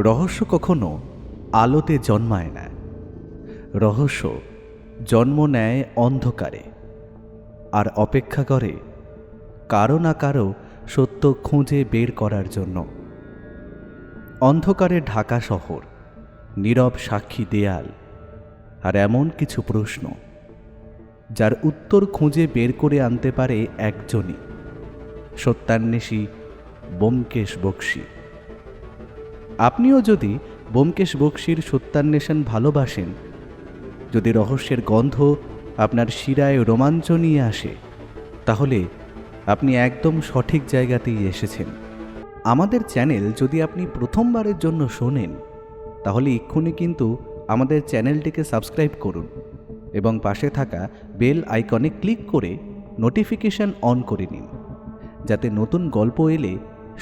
রহস্য কখনো আলোতে জন্মায় না, রহস্য জন্ম নেয় অন্ধকারে, আর অপেক্ষা করে কারো না কারো সত্য খুঁজে বের করার জন্য। অন্ধকারে ঢাকা শহর, নীরব সাক্ষী দেয়াল, আর এমন কিছু প্রশ্ন যার উত্তর খুঁজে বের করে আনতে পারে একজনই, সত্যান্বেষী ব্যোমকেশ বক্সী। আপনিও যদি ব্যোমকেশ বক্সীর সত্যান্বেষণ ভালোবাসেন, যদি রহস্যের গন্ধ আপনার শিরায় রোমাঞ্চ নিয়ে আসে, তাহলে আপনি একদম সঠিক জায়গাতেই এসেছেন। আমাদের চ্যানেল যদি আপনি প্রথমবারের জন্য শোনেন, তাহলে এক্ষুনি কিন্তু আমাদের চ্যানেলটিকে সাবস্ক্রাইব করুন এবং পাশে থাকা বেল আইকনে ক্লিক করে নোটিফিকেশন অন করে নিন, যাতে নতুন গল্প এলে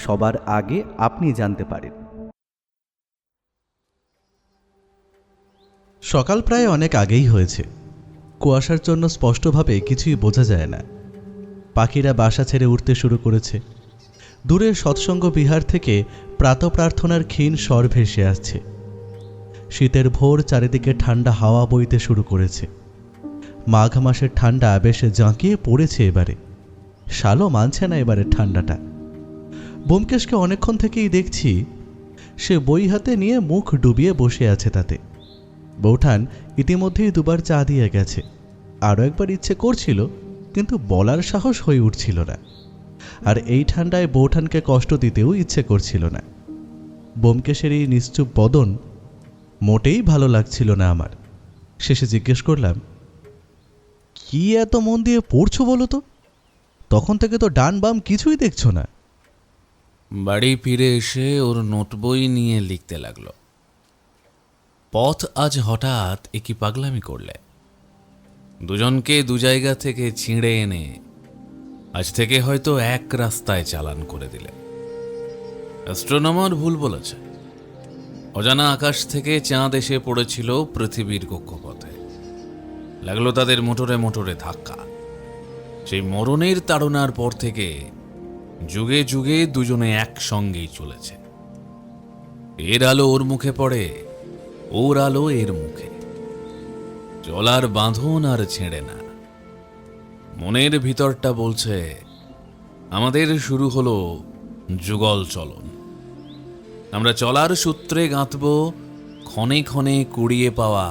সবার আগে আপনি জানতে পারেন। সকাল প্রায় অনেক আগেই হয়েছে। কুয়াশার জন্য স্পষ্টভাবে কিছুই বোঝা যায় না। পাখিরা বাসা ছেড়ে উঠতে শুরু করেছে। দূরের সৎসঙ্গ বিহার থেকে প্রাতঃপ্রার্থনার ক্ষীণ স্বর ভেসে আসছে। শীতের ভোর, চারিদিকে ঠান্ডা হাওয়া বইতে শুরু করেছে। মাঘ মাসের ঠান্ডা বেশ জাঁকিয়ে পড়েছে এবারে। শালও মানছে না এবারের ঠান্ডাটা। ব্যোমকেশকে অনেকক্ষণ থেকেই দেখছি, সে বই হাতে নিয়ে মুখ ডুবিয়ে বসে আছে তাতে। বৌঠান ইতিমধ্যেই দুবার চা দিয়ে গেছে। আরও একবার ইচ্ছে করছিল, কিন্তু বলার সাহস হয়ে উঠছিল না। আর এই ঠান্ডায় বৌঠানকে কষ্ট দিতেও ইচ্ছে করছিল না। ব্যোমকেশের এই নিশ্চুপ বদন মোটেই ভালো লাগছিল না আমার। শেষে জিজ্ঞেস করলাম, কি এত মন দিয়ে পড়ছো বলো তো? তখন থেকে তো ডান বাম কিছুই দেখছো না। বাড়ি ফিরে এসে ওর নোটবই নিয়ে লিখতে লাগলো। পথ আজ হঠাৎ একই পাগলামি করলে। দুজনকে দু জায়গা থেকে ছিঁড়ে এনে আজ থেকে হয়তো এক রাস্তায় চালান করে দিলে। অ্যাস্ট্রোনমার ভুল বলেছে। অজানা আকাশ থেকে চাঁদ এসে পড়েছিল পৃথিবীর কক্ষপথে। লাগলো তাদের মোটরে মোটরে ধাক্কা। সেই মরণের তাড়নার পর থেকে যুগে যুগে দুজনে একসঙ্গেই চলেছে। এর আলো ওর মুখে পড়ে, ওর আলো এর মুখে। চলার বাঁধন আর ছেড়ে না। মনের ভিতরটা বলছে, আমাদের শুরু হলো যুগল চলন। আমরা চলার সূত্রে গাঁথব ক্ষণে ক্ষণে কুড়িয়ে পাওয়া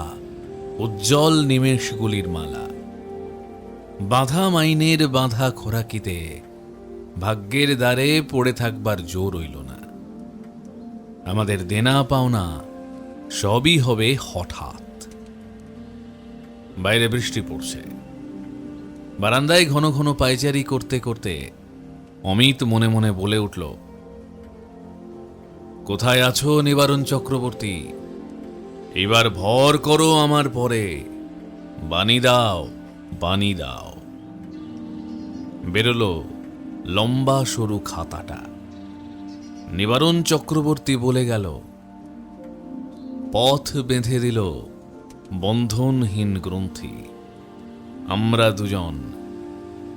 উজ্জ্বল নিমেষগুলির মালা। বাঁধা মাইনের বাঁধা খোরাকিতে ভাগ্যের দ্বারে পড়ে থাকবার জোর রইল না। আমাদের দেনা পাওনা সবই হবে হঠাৎ। বাইরে বৃষ্টি পড়ছে। বারান্দায় ঘন ঘন পায়চারি করতে করতে অমিত মনে মনে বলে উঠল, কোথায় আছো নিবারণ চক্রবর্তী? এবার ভর করো আমার পরে, বাণী দাও, বাণী দাও। বেরোলো লম্বা সরু খাতাটা। নিবারণ চক্রবর্তী বলে গেল, পথ বেঁধে দিল বন্ধনহীন গ্রন্থি। আমরা দুজন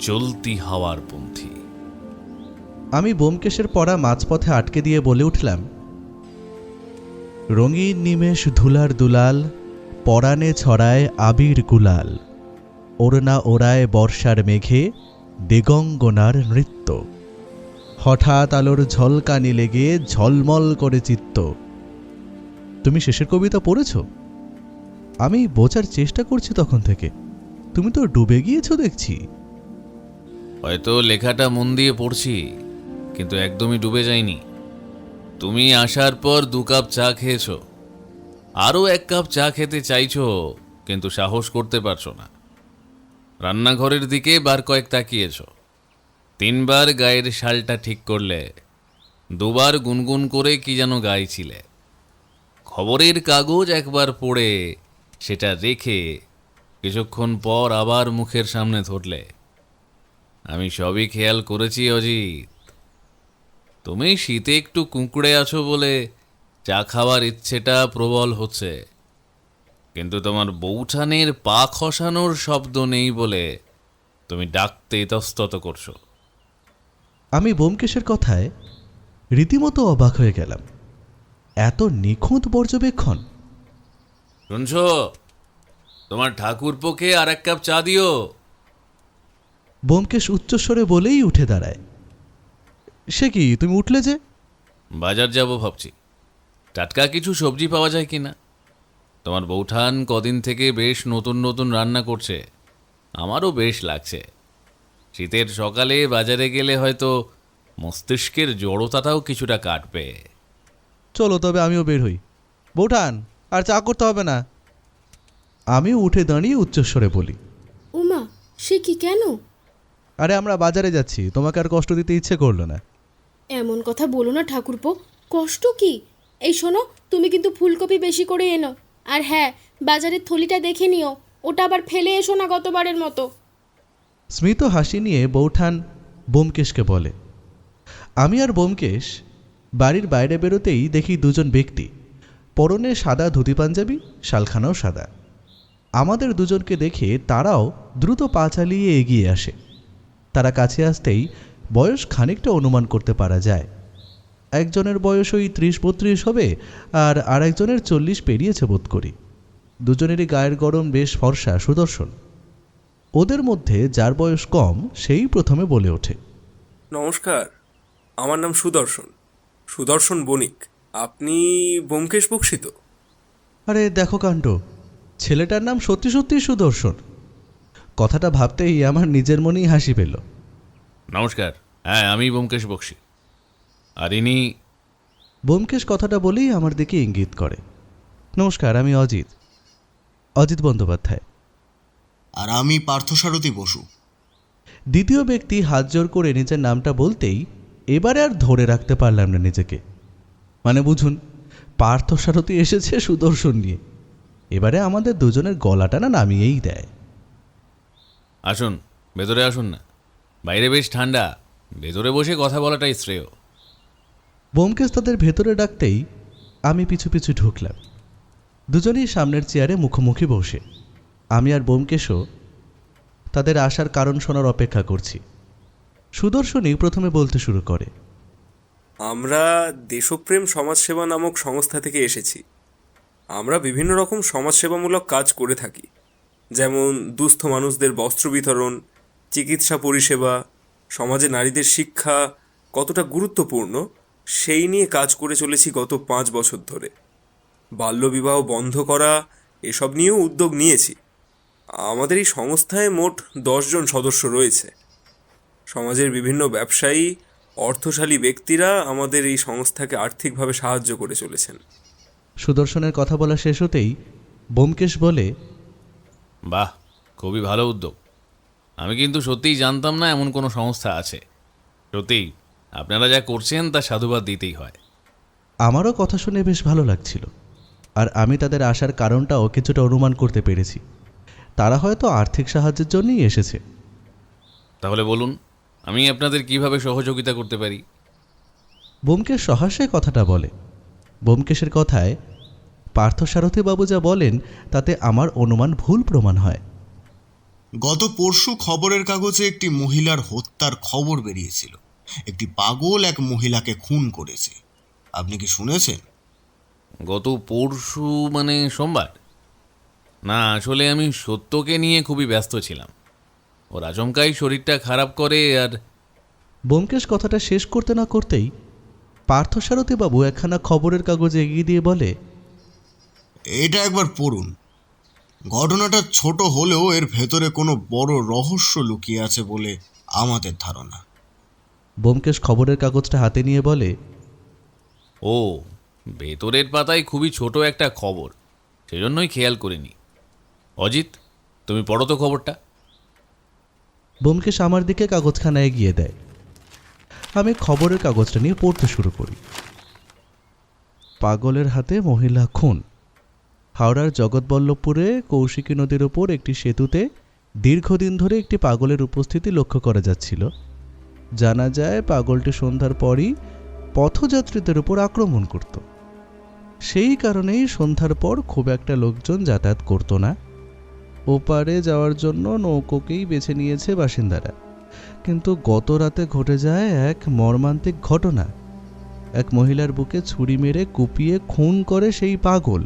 চলতি হাওয়ার পন্থী। আমি ব্যোমকেশের পড়া মাঝপথে আটকে দিয়ে বলে উঠলাম, রঙিন নিমেষ ধুলার দুলাল, পরাণে ছড়ায় আবির গুলাল। ওড়না ওড়ায় বর্ষার মেঘে দিগঙ্গনার নৃত্য। হঠাৎ আলোর ঝলকানি লেগে ঝলমল করে চিত্ত। তুমি শেষের কবিতা পড়েছ? আমি বোঝার চেষ্টা করছি তখন থেকে। তুমি তো ডুবে গিয়েছো দেখছি। হয়তো লেখাটা মন দিয়ে পড়ছি, কিন্তু একদমই ডুবে যায়নি। তুমি আসার পর 2 কাপ চা খেয়েছ, আরও 1 কাপ চা খেতে চাইছো, কিন্তু সাহস করতে পারছো না। রান্নাঘরের দিকে বার কয়েক তাকিয়েছ, 3 বার গায়ের শালটা ঠিক করলে, 2 বার গুনগুন করে কি যেন গাইছিলে। খবরের কাগজ একবার পড়ে সেটা রেখে কিছুক্ষণ পর আবার মুখের সামনে ধরলে। আমি সবই খেয়াল করেছি অজিত। তুমি শীতে একটু কুঁকড়ে আছো বলে চা খাওয়ার ইচ্ছেটা প্রবল হচ্ছে, কিন্তু তোমার বৌঠানের পা খসানোর শব্দ নেই বলে তুমি ডাকতে ইতস্তত করছো। আমি ব্যোমকেশের কথায় রীতিমতো অবাক হয়ে গেলাম। এত নিখুঁত পর্যবেক্ষণ! শুনছো, তোমার ঠাকুরপোকে আর এক কাপ চা দিও। ব্যোমকেশ উচ্চস্বরে বলেই উঠে দাঁড়ায়। সে কি, তুমি উঠলে যে? বাজার যাব ভাবছি, টাটকা কিছু সবজি পাওয়া যায় কিনা। তোমার বৌঠান কদিন থেকে বেশ নতুন নতুন রান্না করছে, আমারও বেশ লাগছে। শীতের সকালে বাজারে গেলে হয়তো মস্তিষ্কের জড়তাটাও কিছুটা কাটবে। চলো তবে আমিও বের হই। বৌঠান, আর চা করতে হবে না। আমিও উঠে দাঁড়িয়ে উচ্চস্বরে বলি। উমা, সে কি, কেন? আরে আমরা বাজারে যাচ্ছি, তোমাকে আর কষ্ট দিতে ইচ্ছে করলো না। এমন কথা বলো না ঠাকুরপো, কষ্ট কি? এই শোনো, তুমি কিন্তু ফুলকপি বেশি করে এনো। আর হ্যাঁ, বাজারের থলিটা দেখে নিও, ওটা আবার ফেলে এসো না গতবারের মতো। স্মিত হাসি নিয়ে বৌঠান ব্যোমকেশকে বলে। আমি আর ব্যোমকেশ বাড়ির বাইরে বেরোতেই দেখি দুজন ব্যক্তি, পরনে সাদা ধুতি পাঞ্জাবি, শালখানাও সাদা। আমাদের দুজনকে দেখে তারাও দ্রুত পা চালিয়ে এগিয়ে আসে। তারা কাছে আসতেই বয়স খানিকটা অনুমান করতে পারা যায়। একজনের বয়স ওই 30-32 হবে, আর আরেকজনের 40 পেরিয়েছে বোধ করি। দুজনেরই গায়ের গরম বেশ ফর্সা সুদর্শন। ওদের মধ্যে যার বয়স কম সেই প্রথমে বলে ওঠে। নমস্কার, আমার নাম সুদর্শন, সুদর্শন বণিক। আপনি ব্যোমকেশ বক্সী তো? আরে দেখো কাণ্ড, ছেলেটার নাম সত্যি সত্যি সুদর্শন। কথাটা ভাবতেই আমার নিজের মনেই হাসি পেল। নমস্কার, হ্যাঁ আমি ব্যোমকেশ বক্সী। আর ইনি? ব্যোমকেশ কথাটা বলেই আমার দিকে ইঙ্গিত করে। নমস্কার, আমি অজিত, অজিত বন্দ্যোপাধ্যায়। আর আমি পার্থসারথী বসু। দ্বিতীয় ব্যক্তি হাত জোর করে নিজের নামটা বলতেই এবারে আর ধরে রাখতে পারলাম না নিজেকে। মানে বুঝুন, পার্থসারথী এসেছে সুদর্শন নিয়ে। এবারে আমাদের দুজনের গলাটা না নামিয়েই দেয়। আসুন, ভেতরে আসুন না, বাইরে বেশ ঠান্ডা, ভেতরে বসে কথা বলাটাই শ্রেয়। ব্যোমকেশ তাদের ভেতরে ডাকতেই আমি পিছু পিছু ঢুকলাম। দুজনেই সামনের চেয়ারে মুখোমুখি বসে। আমি আর ব্যোমকেশও তাদের আসার কারণ শোনার অপেক্ষা করছি। সুদর্শনই প্রথমে বলতে শুরু করে। আমরা দেশপ্রেম সমাজসেবা নামক সংস্থা থেকে এসেছি। আমরা বিভিন্ন রকম সমাজসেবামূলক কাজ করে থাকি, যেমন দুস্থ মানুষদের বস্ত্র বিতরণ, চিকিৎসা পরিষেবা, সমাজে নারীদের শিক্ষা কতটা গুরুত্বপূর্ণ সেই নিয়ে কাজ করে চলেছি গত 5 বছর ধরে। বাল্যবিবাহ বন্ধ করা, এসব নিয়েও উদ্যোগ নিয়েছি। আমাদের এই সংস্থায় মোট 10 জন সদস্য রয়েছে। সমাজের বিভিন্ন ব্যবসায়ী, অর্থশালী ব্যক্তিরা আমাদের এই সংস্থাকে আর্থিকভাবে সাহায্য করে চলেছেন। সুদর্শনের কথা বলা শেষ হতেই ব্যোমকেশ বলে, বাহ, খুবই ভালো উদ্যোগ। আমি কিন্তু সত্যিই জানতাম না এমন কোনো সংস্থা আছে। সত্যিই আপনারা যা করছেন তা সাধুবাদ দিতেই হয়। আমারও কথা শুনে বেশ ভালো লাগছিল। আর আমি তাদের আসার কারণটাও কিছুটা অনুমান করতে পেরেছি। তারা হয়তো আর্থিক সাহায্যের জন্যই এসেছে। তাহলে বলুন, আমি আপনাদের কিভাবে সহযোগিতা করতে পারি? ব্যোমকেশ সহাস্যে কথাটা বলে। ব্যোমকেশের কথায় পার্থসারথী বাবু যা বলেন তাতে আমার অনুমান ভুল প্রমাণ হয়। গত পরশু খবরের কাগজে একটি মহিলার হত্যার খবর বেরিয়েছিল। একটি পাগল এক মহিলাকে খুন করেছে। আপনি কি শুনেছেন? গত পরশু মানে সোমবার? না, আসলে আমি সত্যকে নিয়ে খুবই ব্যস্ত ছিলাম। ওর আচমকাই শরীরটা খারাপ করে। আর ব্যোমকেশ কথাটা শেষ করতে না করতেই পার্থসারথী বাবু একখানা খবরের কাগজ এগিয়ে দিয়ে বলে, এটা একবার পড়ুন। ঘটনাটা ছোট হলেও এর ভেতরে কোনো বড় রহস্য লুকিয়ে আছে বলে আমাদের ধারণা। ব্যোমকেশ খবরের কাগজটা হাতে নিয়ে বলে, ও, ভেতরের পাতায় খুবই ছোট একটা খবর, সেজন্যই খেয়াল করিনি। অজিত, তুমি পড়ো তো খবরটা। ব্যোমকেশ আমার দিকে কাগজখানা এগিয়ে দেয়। আমি খবরের কাগজটা নিয়ে পড়তে শুরু করি। পাগলের হাতে মহিলা খুন। হাওড়ার জগৎবল্লভপুরে কৌশিকী নদীর ওপর একটি সেতুতে দীর্ঘদিন ধরে একটি পাগলের উপস্থিতি লক্ষ্য করা যাচ্ছিল। জানা যায় পাগলটি সন্ধ্যার পরই পথযাত্রীদের উপর আক্রমণ করত। সেই কারণেই সন্ধ্যার পর খুব একটা লোকজন যাতায়াত করত না। ওপারে যাওয়ার জন্য নৌকোকেই বেছে নিয়েছে বাসিন্দারা। কিন্তু গত রাতে ঘটে যায় এক মর্মান্তিক ঘটনা। এক মহিলার বুকে ছুরি মেরে কুপিয়ে খুন করে সেই পাগল।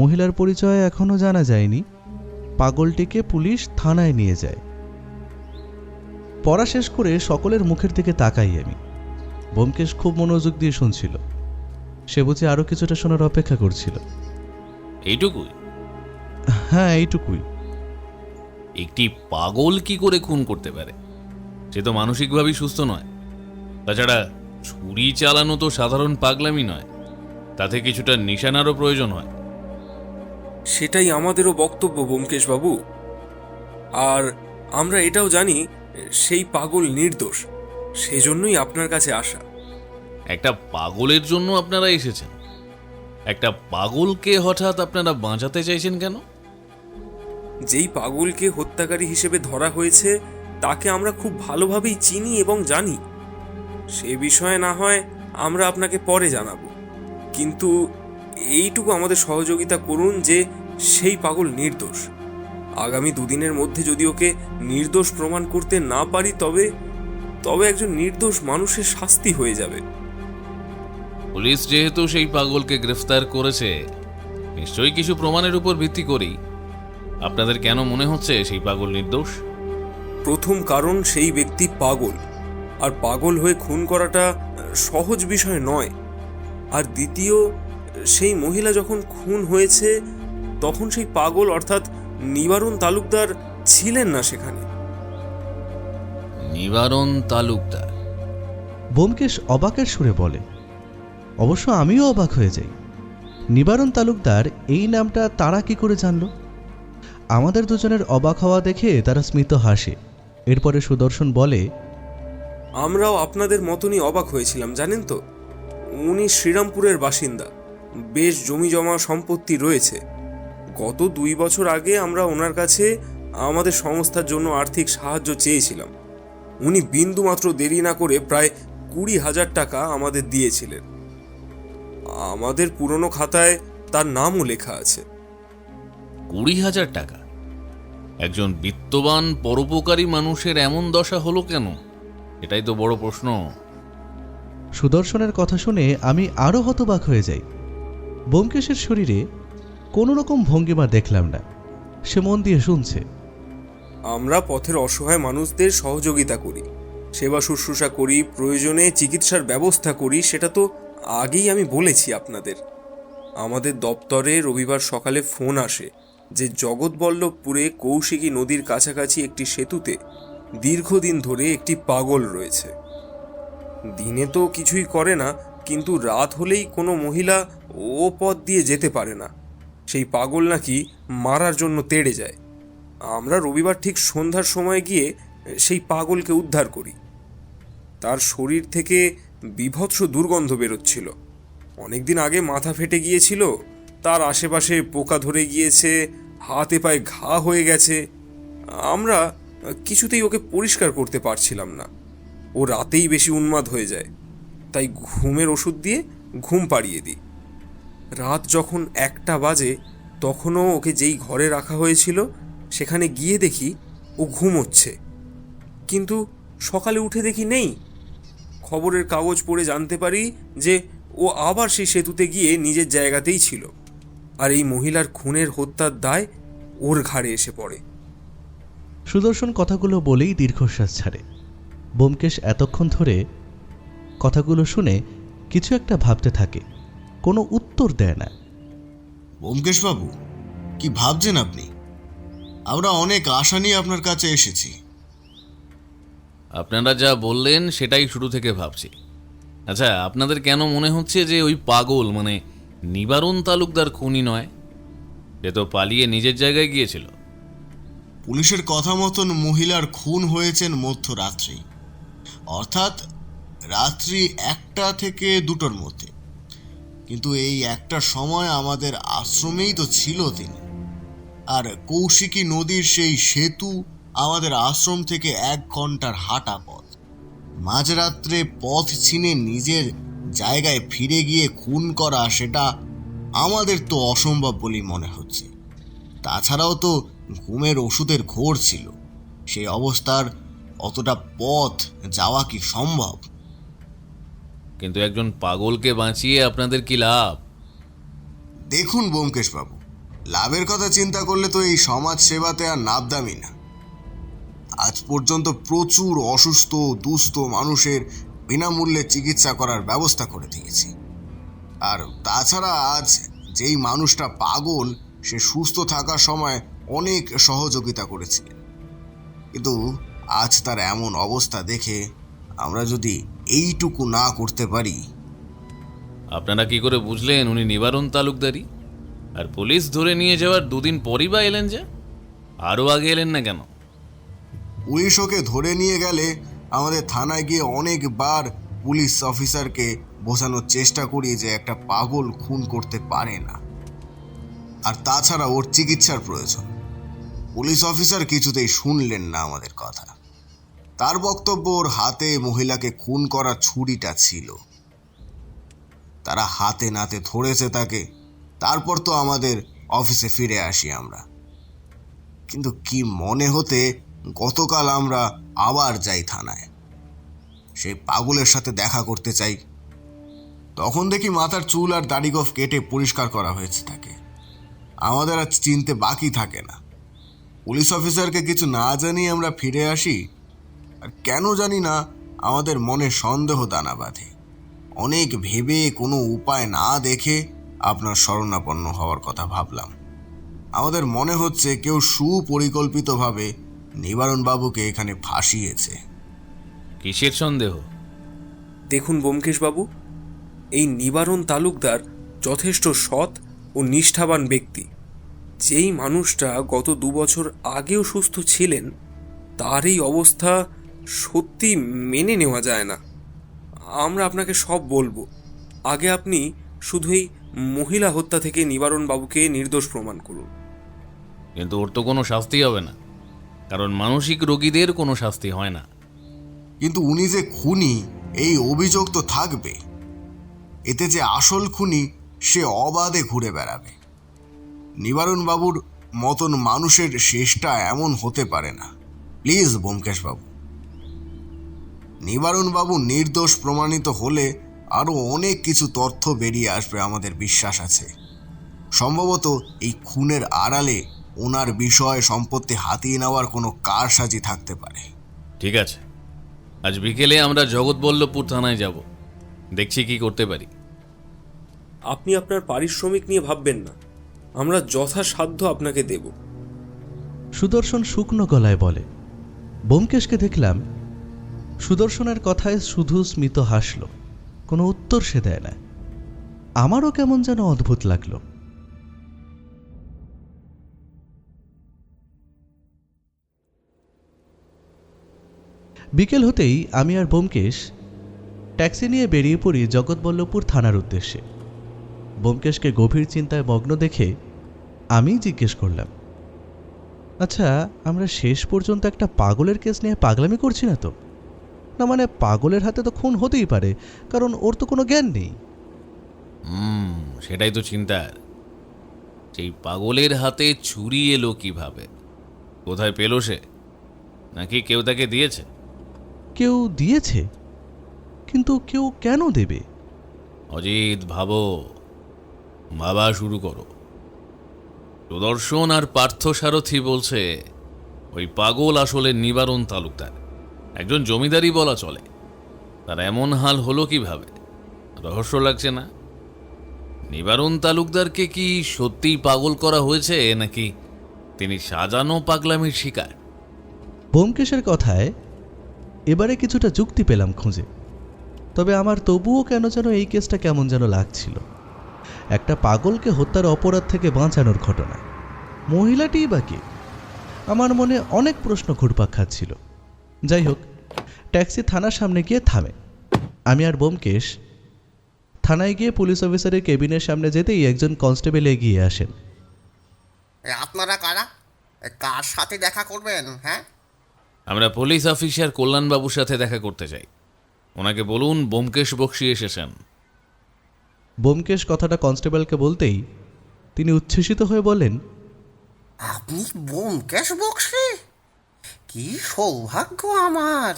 মহিলার পরিচয় এখনো জানা যায়নি। পাগলটিকে পুলিশ থানায় নিয়ে যায়। পড়া শেষ করে সকলের মুখের দিকে তাকাই আমি। ব্যোমকেশ খুব মনোযোগ দিয়ে শুনছিল। সে বুঝি আরো কিছুটা শোনার অপেক্ষা করছিল। এইটুকুই? হ্যাঁ, এইটুকুই। একটি পাগল কি করে খুন করতে পারে? সে তো মানসিকভাবেই সুস্থ নয়। তাছাড়া ছুরি চালানো তো সাধারণ পাগলামি নয়, তাতে কিছুটা নিশানারও প্রয়োজন হয়। সেটাই আমাদেরও বক্তব্য ব্যোমকেশ বাবু। আর আমরা এটাও জানি সেই পাগল নির্দোষ, সেজন্যই আপনার কাছে আসা। একটা পাগলের জন্য আপনারা এসেছেন? একটা পাগলকে হঠাৎ আপনারা বাঁচাতে চাইছেন কেন? যেই পাগলকে হত্যাকারী হিসেবে ধরা হয়েছে তাকে আমরা খুব ভালোভাবেই চিনি এবং জানি। সে বিষয়ে না হয় আমরা আপনাকে পরে জানাবো, কিন্তু এইটুকু আমাদের সহযোগিতা করুন যে সেই পাগল নির্দোষ। আগামী দুদিনের মধ্যে যদি ওকে নির্দোষ প্রমাণ করতে না পারি তবে একজন নির্দোষ মানুষের শাস্তি হয়ে যাবে। পুলিশ যেহেতু সেই পাগলকে গ্রেফতার করেছে, নিশ্চয়ই কিছু প্রমাণের উপর ভিত্তি করেই। আপনাদের কেন মনে হচ্ছে সেই পাগল নির্দোষ? প্রথম কারণ, সেই ব্যক্তি পাগল, আর পাগল হয়ে খুন করাটা সহজ বিষয় নয়। আর দ্বিতীয়, সেই মহিলা যখন খুন হয়েছে তখন সেই পাগল অর্থাৎ নিবারণ তালুকদার ছিলেন না সেখানে। নিবারণ তালুকদার? ব্যোমকেশ অবাকের সুরে বলে। অবশ্য আমিও অবাক হয়ে যাই। নিবারণ তালুকদার এই নামটা তারা কি করে জানল? আমাদের দুজনের অবাক হওয়া দেখে তারা স্মিত হাসে। এরপরে সুদর্শন বলে, আমরাও আপনাদের মতনই অবাক হয়েছিলাম, জানেন তো। উনি শ্রীরামপুরের বাসিন্দা, বেশ জমি জমা সম্পত্তি রয়েছে। গত 2 বছর আগে আমরা ওনার কাছে আমাদের সংস্থার জন্য আর্থিক সাহায্য চেয়েছিলাম। উনি বিন্দুমাত্র দেরি না করে প্রায় 20,000 টাকা আমাদের দিয়েছিলেন। আমাদের পুরনো খাতায় তার নামও লেখা আছে। 20,000 টাকা? একজন বিত্তবান পরোপকারী মানুষের এমন দশা হলো কেন? এটাই তো বড় প্রশ্ন। সুদর্শনের কথা শুনে আমি আরো হতবাক হয়ে যাই। ব্যোমকেশের শরীরে কোনো রকম ভঙ্গিমা দেখলাম না। সে মন দিয়ে শুনছে। আমরা পথের অসহায় মানুষদের সহযোগিতা করি, সেবা শুশ্রূষা করি, প্রয়োজনে চিকিৎসার ব্যবস্থা করি, সেটা তো আগেই আমি বলেছি আপনাদের। আমাদের দপ্তরে রবিবার সকালে ফোন আসে যে জগৎবল্লভপুরে কৌশিকী নদীর কাছাকাছি একটি সেতুতে দীর্ঘদিন ধরে একটি পাগল রয়েছে। দিনে তো কিছুই করে না, কিন্তু রাত হলেই কোনো মহিলা ও পথ দিয়ে যেতে পারে না। সেই পাগল নাকি মারার জন্য তেড়ে যায়। আমরা রবিবার ঠিক সন্ধ্যার সময় গিয়ে সেই পাগলকে উদ্ধার করি। তার শরীর থেকে বীভৎস দুর্গন্ধ বেরোচ্ছিল। অনেকদিন আগে মাথা ফেটে গিয়েছিল, তার আশেপাশে পোকা ধরে গিয়েছে, হাতে পায়ে ঘা হয়ে গেছে। আমরা কিছুতেই ওকে পরিষ্কার করতে পারছিলাম না। ও রাতেই বেশি উন্মাদ হয়ে যায়, তাই ঘুমের ওষুধ দিয়ে ঘুম পাড়িয়ে দিই। রাত যখন 1টা বাজে তখনও ওকে যেই ঘরে রাখা হয়েছিল সেখানে গিয়ে দেখি ও ঘুমোচ্ছে, কিন্তু সকালে উঠে দেখি নেই। খবরের কাগজ পড়ে জানতে পারি যে ও আবার সেই সেতুতে গিয়ে নিজের জায়গাতেই ছিল, আর এই মহিলার খুনের হত্যার দায় ওর ঘাড়ে এসে পড়ে। সুদর্শন কথাগুলো বলেই দীর্ঘশ্বাস ছাড়ে। ব্যোমকেশ এতক্ষণ ধরে কথাগুলো শুনে কিছু একটা ভাবতে থাকে, কোনো উত্তর দেয় না। ব্যোমকেশ বাবু, কি ভাবছেন আপনি? আমরা অনেক আশা নিয়ে আপনার কাছে এসেছি। আপনারা যা বললেন সেটাই শুরু থেকে ভাবছি। আচ্ছা, আপনাদের কেন মনে হচ্ছে যে ওই পাগল মানে নিবারণ তালুকদার খুনি নয়? সে তো পালিয়ে নিজের জায়গায় গিয়েছিল। পুলিশের কথা মতন মহিলার খুন হয়েছেন মধ্যরাত্রি, অর্থাৎ রাত্রি 1টা থেকে 2টোর মধ্যে। কিন্তু এই একটার সময় আমাদের আশ্রমেই তো ছিল তিনি। আর কৌশিকী নদীর সেই সেতু আমাদের আশ্রম থেকে 1 ঘন্টার হাঁটা পথ। মাঝরাত্রে পথ চিনে নিজের জায়গায় ফিরে গিয়ে খুন করা, সেটা আমাদের তো অসম্ভব বলেই মনে হচ্ছে। তাছাড়াও তো ঘুমের ওষুধের ঘোর ছিল। সেই অবস্থার অতটা পথ যাওয়া কি সম্ভব? কিন্তু একজন পাগলকে বাঁচিয়ে আপনাদের কি লাভ? দেখুন ব্যোমকেশবাবু, লাভের কথা চিন্তা করলে তো এই সমাজ সেবাতে আর নাবদামি না। আজ পর্যন্ত প্রচুর অসুস্থ দুস্থ মানুষের বিনামূল্যে চিকিৎসা করার ব্যবস্থা করে দিয়েছি। আর তাছাড়া আজ যেই মানুষটা পাগল, সে সুস্থ থাকার সময় অনেক সহযোগিতা করেছিলেন, কিন্তু আজ তার এমন অবস্থা দেখে আমরা যদি এইটুকু না করতে পারি। আপনারা কি করে বুঝলেন উনি নিবারণ তালুকদারই? আর পুলিশ ধরে নিয়ে যাওয়ার দুদিন পরই বা এলেন যে? আরও আগে এলেন না কেন? পুলিশ ওকে ধরে নিয়ে গেলে আমাদের থানায় গিয়ে অনেকবার পুলিশ অফিসারকে বোঝানোর চেষ্টা করি যে একটা পাগল খুন করতে পারে না, আর তাছাড়া ওর চিকিৎসার প্রয়োজন। পুলিশ অফিসার কিছুতেই শুনলেন না আমাদের কথা। তার বক্তব্য ওর হাতে মহিলাকে খুন করার ছুরিটা ছিল। তারা হাতে নাতে ধরেছে তাকে। তারপর তো আমাদের অফিসে ফিরে আসি আমরা। কিন্তু কি মনে হতে গতকাল আমরা আবার যাই থানায়, সেই পাগলের সাথে দেখা করতে চাই। তখন দেখি মাথার চুল আর দাড়ি গোঁফ কেটে পরিষ্কার করা হয়েছে তাকে। আমাদের আর চিনতে বাকি থাকে না। পুলিশ অফিসারকে কিছু না জানিয়ে আমরা ফিরে আসি, আর কেন জানি না আমাদের মনে সন্দেহ দানা বাঁধে। অনেক ভেবে কোনো উপায় না দেখে আপনার শরণাপন্ন হওয়ার কথা ভাবলাম। আমাদের মনে হচ্ছে কেউ সুপরিকল্পিতভাবে নিবারণবাবুকে এখানে ফাঁসিয়েছে। কিসের সন্দেহ? দেখুন ব্যোমকেশবাবু, এই নিবারণ তালুকদার যথেষ্ট সৎ ও নিষ্ঠাবান ব্যক্তি। যেই মানুষটা গত 2 বছর আগেও সুস্থ ছিলেন, তার এই অবস্থা সত্যি মেনে নেওয়া যায় না। আমরা আপনাকে সব বলবো। আগে আপনি শুধু এই মহিলা হত্যা থেকে নিবারণ বাবুকে নির্দোষ প্রমাণ করুন। কিন্তু ওর তো কোনো শাস্তি হবে না, কারণ মানসিক রোগীদের কোনো শাস্তি হয় না। কিন্তু উনি যে খুনি, এই অভিযোগ তো থাকবে। এতে যে আসল খুনি সে অবাধে ঘুরে বেড়াবে। নিবারণবাবুর মতন মানুষের শেষটা এমন হতে পারে না। প্লিজ ব্যোমকেশবাবু, নিবারণবাবু নির্দোষ প্রমাণিত হলে আরও অনেক কিছু তথ্য বেরিয়ে আসবে, আমাদের বিশ্বাস আছে। সম্ভবত এই খুনের আড়ালে ওনার বিষয় সম্পত্তি হাতিয়ে নেওয়ার কোনো কারসাজি থাকতে পারে। ঠিক আছে, আজ বিকেলে আমরা জগৎবল্লভপুর থানায় যাব, দেখছি কি করতে পারি। আপনি আপনার পারিশ্রমিক নিয়ে ভাববেন না, আমরা যথাসাধ্য আপনাকে দেব। সুদর্শন শুকনো গলায় বলে। ব্যোমকেশকে দেখলাম সুদর্শনের কথায় শুধু স্মিত হাসল, কোনো উত্তর সে দেয় না। আমারও কেমন যেন অদ্ভুত লাগলো। বিকেল হতেই আমি আর ব্যোমকেশ ট্যাক্সি নিয়ে বেরিয়ে পড়ি জগৎবল্লভপুর থানার উদ্দেশ্যে। ব্যোমকেশকে গভীর চিন্তায় মগ্ন দেখে আমি জিজ্ঞেস করলাম, আচ্ছা, আমরা শেষ পর্যন্ত একটা পাগলের কেস নিয়ে পাগলামি করছি না তো? না মানে পাগলের হাতে তো খুন হতেই পারে, কারণ ওর তো কোনো জ্ঞান নেই। সেটাই তো চিন্তার। সেই পাগলের হাতে ছুরি এলো কিভাবে? কোথায় পেল সে? নাকি কেউ তাকে দিয়েছে? কেউ দিয়েছে, কিন্তু কেউ কেন দেবে? অজিত, ভাবা শুরু করো। সুদর্শন আর পার্থসারথী বলছে ওই পাগল আসলে নিবারণ তালুকদার, একজন জমিদারই বলা চলে। তার এমন হাল হলো কিভাবে? রহস্য লাগছে না? নিবারণ তালুকদারকে কি সত্যিই পাগল করা হয়েছে, নাকি তিনি সাজানো পাগলামির শিকার? ব্যোমকেশের কথায় এবারে কিছুটা যুক্তি পেলাম খুঁজে। তবে আমার তবুও কেন যেন এই কেসটা কেমন যেন লাগছিল। একটা পাগলকে হত্যার অপরাধ থেকে বাঁচানোর ঘটনা, মহিলাটিই বা কে? আমার মনে অনেক প্রশ্ন ঘুরপাক খাচ্ছিল। যাই হোক, ট্যাক্সি থানার সামনে গিয়ে থামে। আমি আর ব্যোমকেশ থানায় গিয়ে পুলিশ অফিসারের কেবিনের সামনে যেতেই একজন কনস্টেবল এগিয়ে আসেন। আপনারা কারা? কার সাথে দেখা করবেন? হ্যাঁ, আমরা পুলিশ অফিসার কল্যাণবাবুর সাথে দেখা করতে চাই। ওনাকে বলুন ব্যোমকেশ বক্সী এসেছেন। ব্যোমকেশ কথাটা কনস্টেবলকে বলতেই তিনি উচ্ছ্বসিত হয়ে বললেন, আপনি ব্যোমকেশ বক্সী? কি সৌভাগ্য আমার!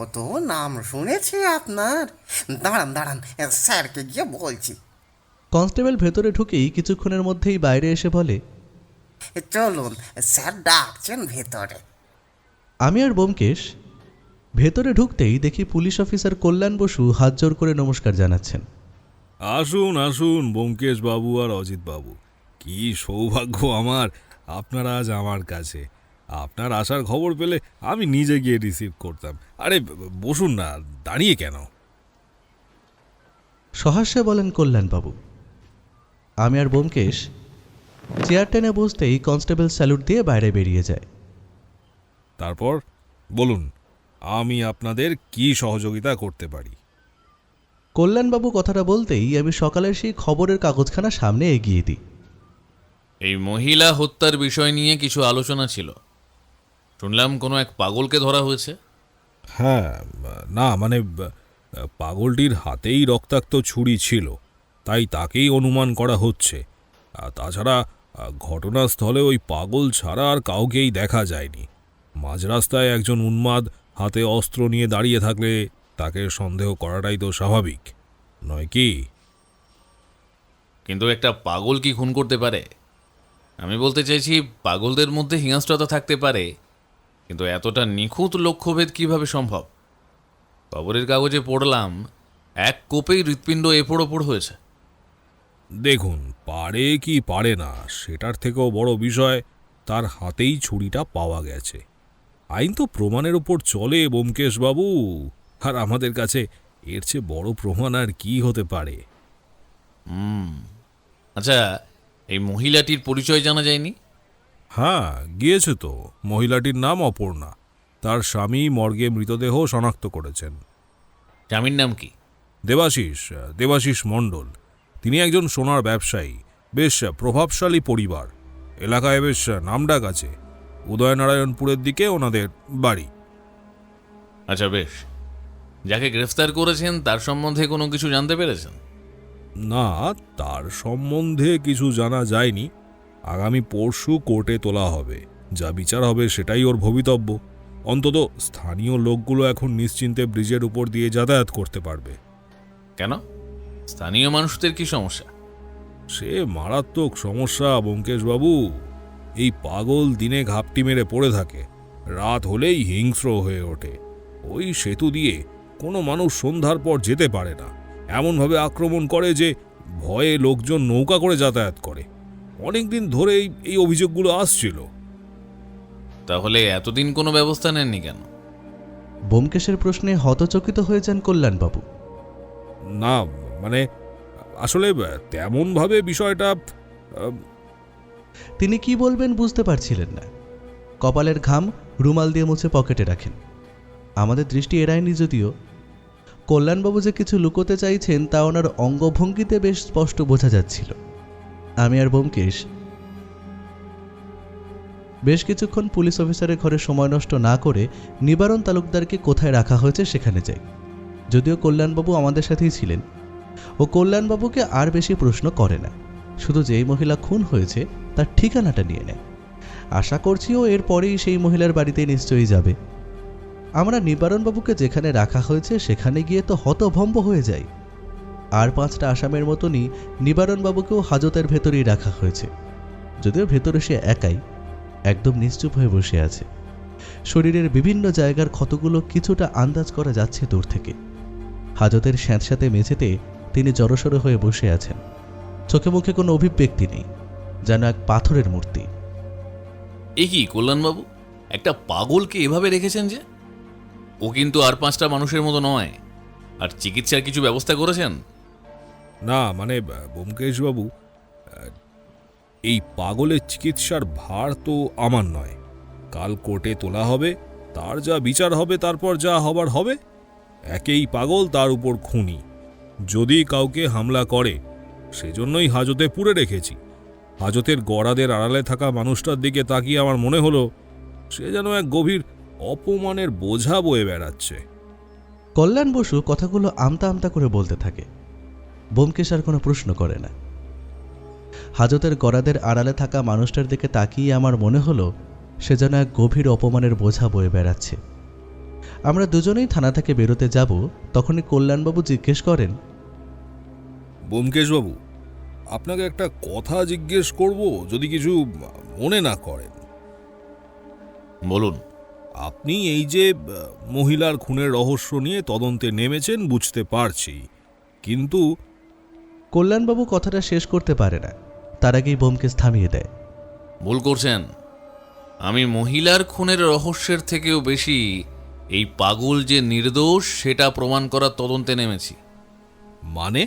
কত নাম শুনেছি আপনার। দাঁড়ান দাঁড়ান, স্যারকে গিয়ে বলছি। কনস্টেবল ভেতরে ঢুকেই কিছুক্ষণের মধ্যেই বাইরে এসে বলে, চলুন, স্যার ডাকছেন ভেতরে। আমি আর ব্যোমকেশ ভেতরে ঢুকতেই দেখি পুলিশ অফিসার কল্যাণ বসু হাত জোর করে নমস্কার জানাচ্ছেন। আসুন আসুন ব্যোমকেশ বাবু আর অজিত বাবু, কি সৌভাগ্য আমার, আপনারা আজ আমার কাছে। আপনার আসার খবর পেলে আমি নিজে গিয়ে রিসিভ করতাম। আরে বসুন না, দাঁড়িয়ে কেন? সহাস্যে বলেন কল্যাণবাবু। আমি আর ব্যোমকেশ চেয়ার টেনে বসতেই কনস্টেবল স্যালুট দিয়ে বাইরে বেরিয়ে যায়। তারপর বলুন, আমি আপনাদের কি সহযোগিতা করতে পারি? কল্যাণবাবু কথাটা বলতেই আমি সকালের সেই খবরের কাগজখানা সামনে এগিয়ে দিই। এই মহিলা হত্যার বিষয় নিয়ে কিছু আলোচনা ছিল, শুনলাম কোনো এক পাগলকে ধরা হয়েছে। হ্যাঁ, না মানে পাগলটির হাতেই রক্তাক্ত ছুরি ছিল, তাই তাকেই অনুমান করা হচ্ছে। তাছাড়া ঘটনাস্থলে ওই পাগল ছাড়া আর কাউকেই দেখা যায়নি। মাঝ রাস্তায় একজন উন্মাদ হাতে অস্ত্র নিয়ে দাঁড়িয়ে থাকলে তাকে সন্দেহ করাটাই তো স্বাভাবিক, নয় কি? কিন্তু একটা পাগল কি খুন করতে পারে? আমি বলতে চাইছি, পাগলদের মধ্যে হিংস্রতা থাকতে পারে, কিন্তু এতটা নিখুঁত লক্ষ্যভেদ কিভাবে সম্ভব? খবরের কাগজে পড়লাম এক কোপেই হৃৎপিণ্ড এপড় ওপড় হয়েছে। দেখুন, পারে কি পারে না সেটার থেকেও বড় বিষয় তার হাতেই ছুরিটা পাওয়া গেছে। আইন তো প্রমাণের উপর চলে ব্যোমকেশবাবু, আর আমাদের কাছে এর চেয়ে বড় প্রমাণ আর কি হতে পারে? আচ্ছা, এই মহিলাটির পরিচয় জানা যায়নি? হ্যাঁ, গিয়েছে তো। মহিলাটির নাম অপর্ণা, তার স্বামী মর্গে মৃতদেহ শনাক্ত করেছেন। স্বামীর নাম কি? দেবাশিস মণ্ডল। তিনি একজন সোনার ব্যবসায়ী, বেশ প্রভাবশালী পরিবার, এলাকায় বেশ নামডাক আছে। উদয়নারায়ণপুরের দিকে ওনাদের বাড়ি। আচ্ছা বেশ, যাকে গ্রেফতার করেছেন তার সম্বন্ধে কোনো কিছু জানতে পেরেছেন? না, তার সম্বন্ধে কিছু জানা যায়নি। আগামী পরশু কোর্টে তোলা হবে, যা বিচার হবে সেটাই ওর ভবিতব্য। অন্তত স্থানীয় লোকগুলো এখন নিশ্চিন্তে ব্রিজের উপর দিয়ে যাতায়াত করতে পারবে। কেন? স্থানীয় মানুষদের কি সমস্যা? সে মারাত্মক সমস্যা ব্যোমকেশবাবু। এই পাগল দিনে ঘাপটি মেরে পড়ে থাকে, রাত হলেই হিংস্র হয়ে ওঠে। ওই সেতু দিয়ে কোনো মানুষ সন্ধ্যার পর যেতে পারে না, এমনভাবে আক্রমণ করে যে ভয়ে লোকজন নৌকা করে যাতায়াত করে। অনেকদিন ধরেই এই অভিযোগগুলো আসছিল। তাহলে এতদিন কোনো ব্যবস্থা নেননি কেন? ব্যোমকেশের প্রশ্নে হতচকিত হয়ে যান কল্যাণবাবু। না মানে আসলে তেমনভাবে বিষয়টা তিনি কি বলবেন বুঝতে পারছিলেন না। কপালের ঘাম রুমাল দিয়ে মুছে পকেটে রাখেন। আমাদের দৃষ্টি এড়ায়নি যদিও। কল্যাণবাবু যে কিছু লুকোতে চাইছেন তা ওনার অঙ্গভঙ্গিতে বেশ স্পষ্ট বোঝা যাচ্ছিল। আমি আর ব্যোমকেশ বেশ কিছুক্ষণ পুলিশ অফিসারের ঘরে সময় নষ্ট না করে নিবারণ তালুকদারকে কোথায় রাখা হয়েছে সেখানে যাই। যদিও কল্যাণবাবু আমাদের সাথেই ছিলেন, ও কল্যাণবাবুকে আর বেশি প্রশ্ন করে না, শুধু যেই মহিলা খুন হয়েছে তার ঠিকানাটা নিয়ে নেয়। আশা করছি ও এরপরেই সেই মহিলার বাড়িতে নিশ্চয়ই যাবে। আমরা নিবারণবাবুকে যেখানে রাখা হয়েছে সেখানে গিয়ে তো হতভম্ব হয়ে যাই। আর 5টা আসামের মতনই নিবারণবাবুকেও হাজতের ভেতরেই রাখা হয়েছে, যদিও ভেতরে সে একাই একদম নিশ্চুপ হয়ে বসে আছে। শরীরের বিভিন্ন জায়গার ক্ষতগুলো কিছুটা আন্দাজ করা যাচ্ছে দূর থেকে। হাজতের স্যাঁতস্যাঁতে মেঝেতে তিনি জড়সড় হয়ে বসে আছেন। চোখে মুখে কোনো অভিব্যক্তি নেই, যেন এক পাথরের মূর্তি। এ কি কল্যাণবাবু, একটা পাগলকে এভাবে রেখেছেন যে? ও কিন্তু আর 5টা মানুষের মতো নয়। আর চিকিৎসার কিছু ব্যবস্থা করেছেন? না মানে ব্যোমকেশবাবু, এই পাগলের চিকিৎসার ভার তো আমার নয়। কাল কোর্টে তোলা হবে, তার যা বিচার হবে, তারপর যা হবার হবে। একেই পাগল, তার উপর খুনি। যদি কাউকে হামলা করে, সেজন্যই হাজতে পুরে রেখেছি। হাজতের গড়াদের আড়ালে থাকা মানুষটার দিকে তাকিয়ে আমার মনে হলো সে যেন এক গভীর অপমানের বোঝা বয়ে বেড়াচ্ছে। কল্যাণ বসু কথাগুলো আমতা আমতা করে বলতে থাকে। ব্যোমকেশ আর কোনো প্রশ্ন করে না। হাজতের গড়াদের আড়ালে থাকা মানুষটার দিকে তাকিয়ে আমার মনে হলো সে যেন এক গভীর অপমানের বোঝা বয়ে বেড়াচ্ছে। আমরা দুজনেই থানা থেকে বেরোতে যাব, তখনই কল্যাণবাবু জিজ্ঞেস করেন, ব্যোমকেশবাবু, আপনাকে একটা কথা জিজ্ঞেস করব, যদি কিছু মনে না করেন। বলুন। আপনি এই যে মহিলার খুনের রহস্য নিয়ে তদন্তে নেমেছেন বুঝতে পারছি, কিন্তু কল্যাণবাবু কথাটা শেষ করতে পারে না, তার আগেই ব্যোমকেশ থামিয়ে দেয়। ভুল করছেন। আমি মহিলার খুনের রহস্যের থেকেও বেশি এই পাগল যে নির্দোষ সেটা প্রমাণ করার তদন্তে নেমেছি। মানে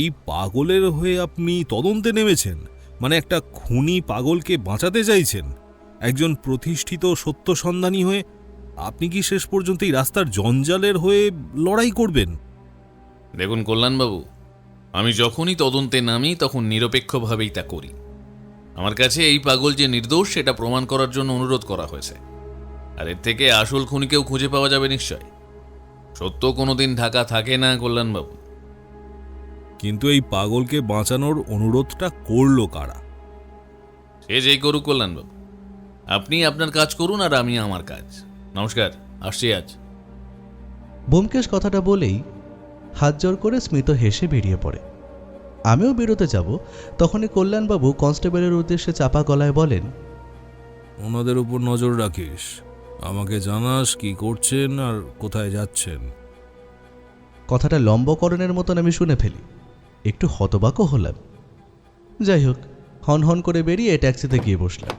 এই পাগলের হয়ে আপনি তদন্তে নেমেছেন? মানে একটা খুনি পাগলকে বাঁচাতে চাইছেন? একজন প্রতিষ্ঠিত সত্যসন্ধানী হয়ে আপনি কি শেষ পর্যন্ত এই রাস্তার জঞ্জালের হয়ে লড়াই করবেন? দেখুন কল্যাণবাবু, আমি যখনই তদন্তে নামি তখন নিরপেক্ষভাবেই তা করি। আমার কাছে এই পাগল যে নির্দোষ সেটা প্রমাণ করার জন্য অনুরোধ করা হয়েছে, আর এর থেকে আসল খুনিকেও খুঁজে পাওয়া যাবে নিশ্চয়। সত্য কোনোদিন ঢাকা থাকে না কল্যাণবাবু। কিন্তু এই পাগলকে বাঁচানোর অনুরোধটা করলো কারা? সে যেই করুক কল্যাণবাবু, আপনি আপনার কাজ করুন আর আমি আমার কাজ। নমস্কার, আসছি আজ। ব্যোমকেশ কথাটা বলেই হাত জোর করে স্মিত হেসে বেরিয়ে পড়ে। আমিও বেরোতে যাব, তখনই কল্যাণবাবু কনস্টেবলের উদ্দেশ্যে চাপা গলায় বলেন, ওনাদের উপর নজর রাখিস, আমাকে জানাস কি করছেন আর কোথায় যাচ্ছেন। কথাটা লম্বকরণের মতন আমি শুনে ফেলি, একটু হতবাকও হলাম। যাই হোক, হন হন করে বেরিয়ে ট্যাক্সিতে গিয়ে বসলাম।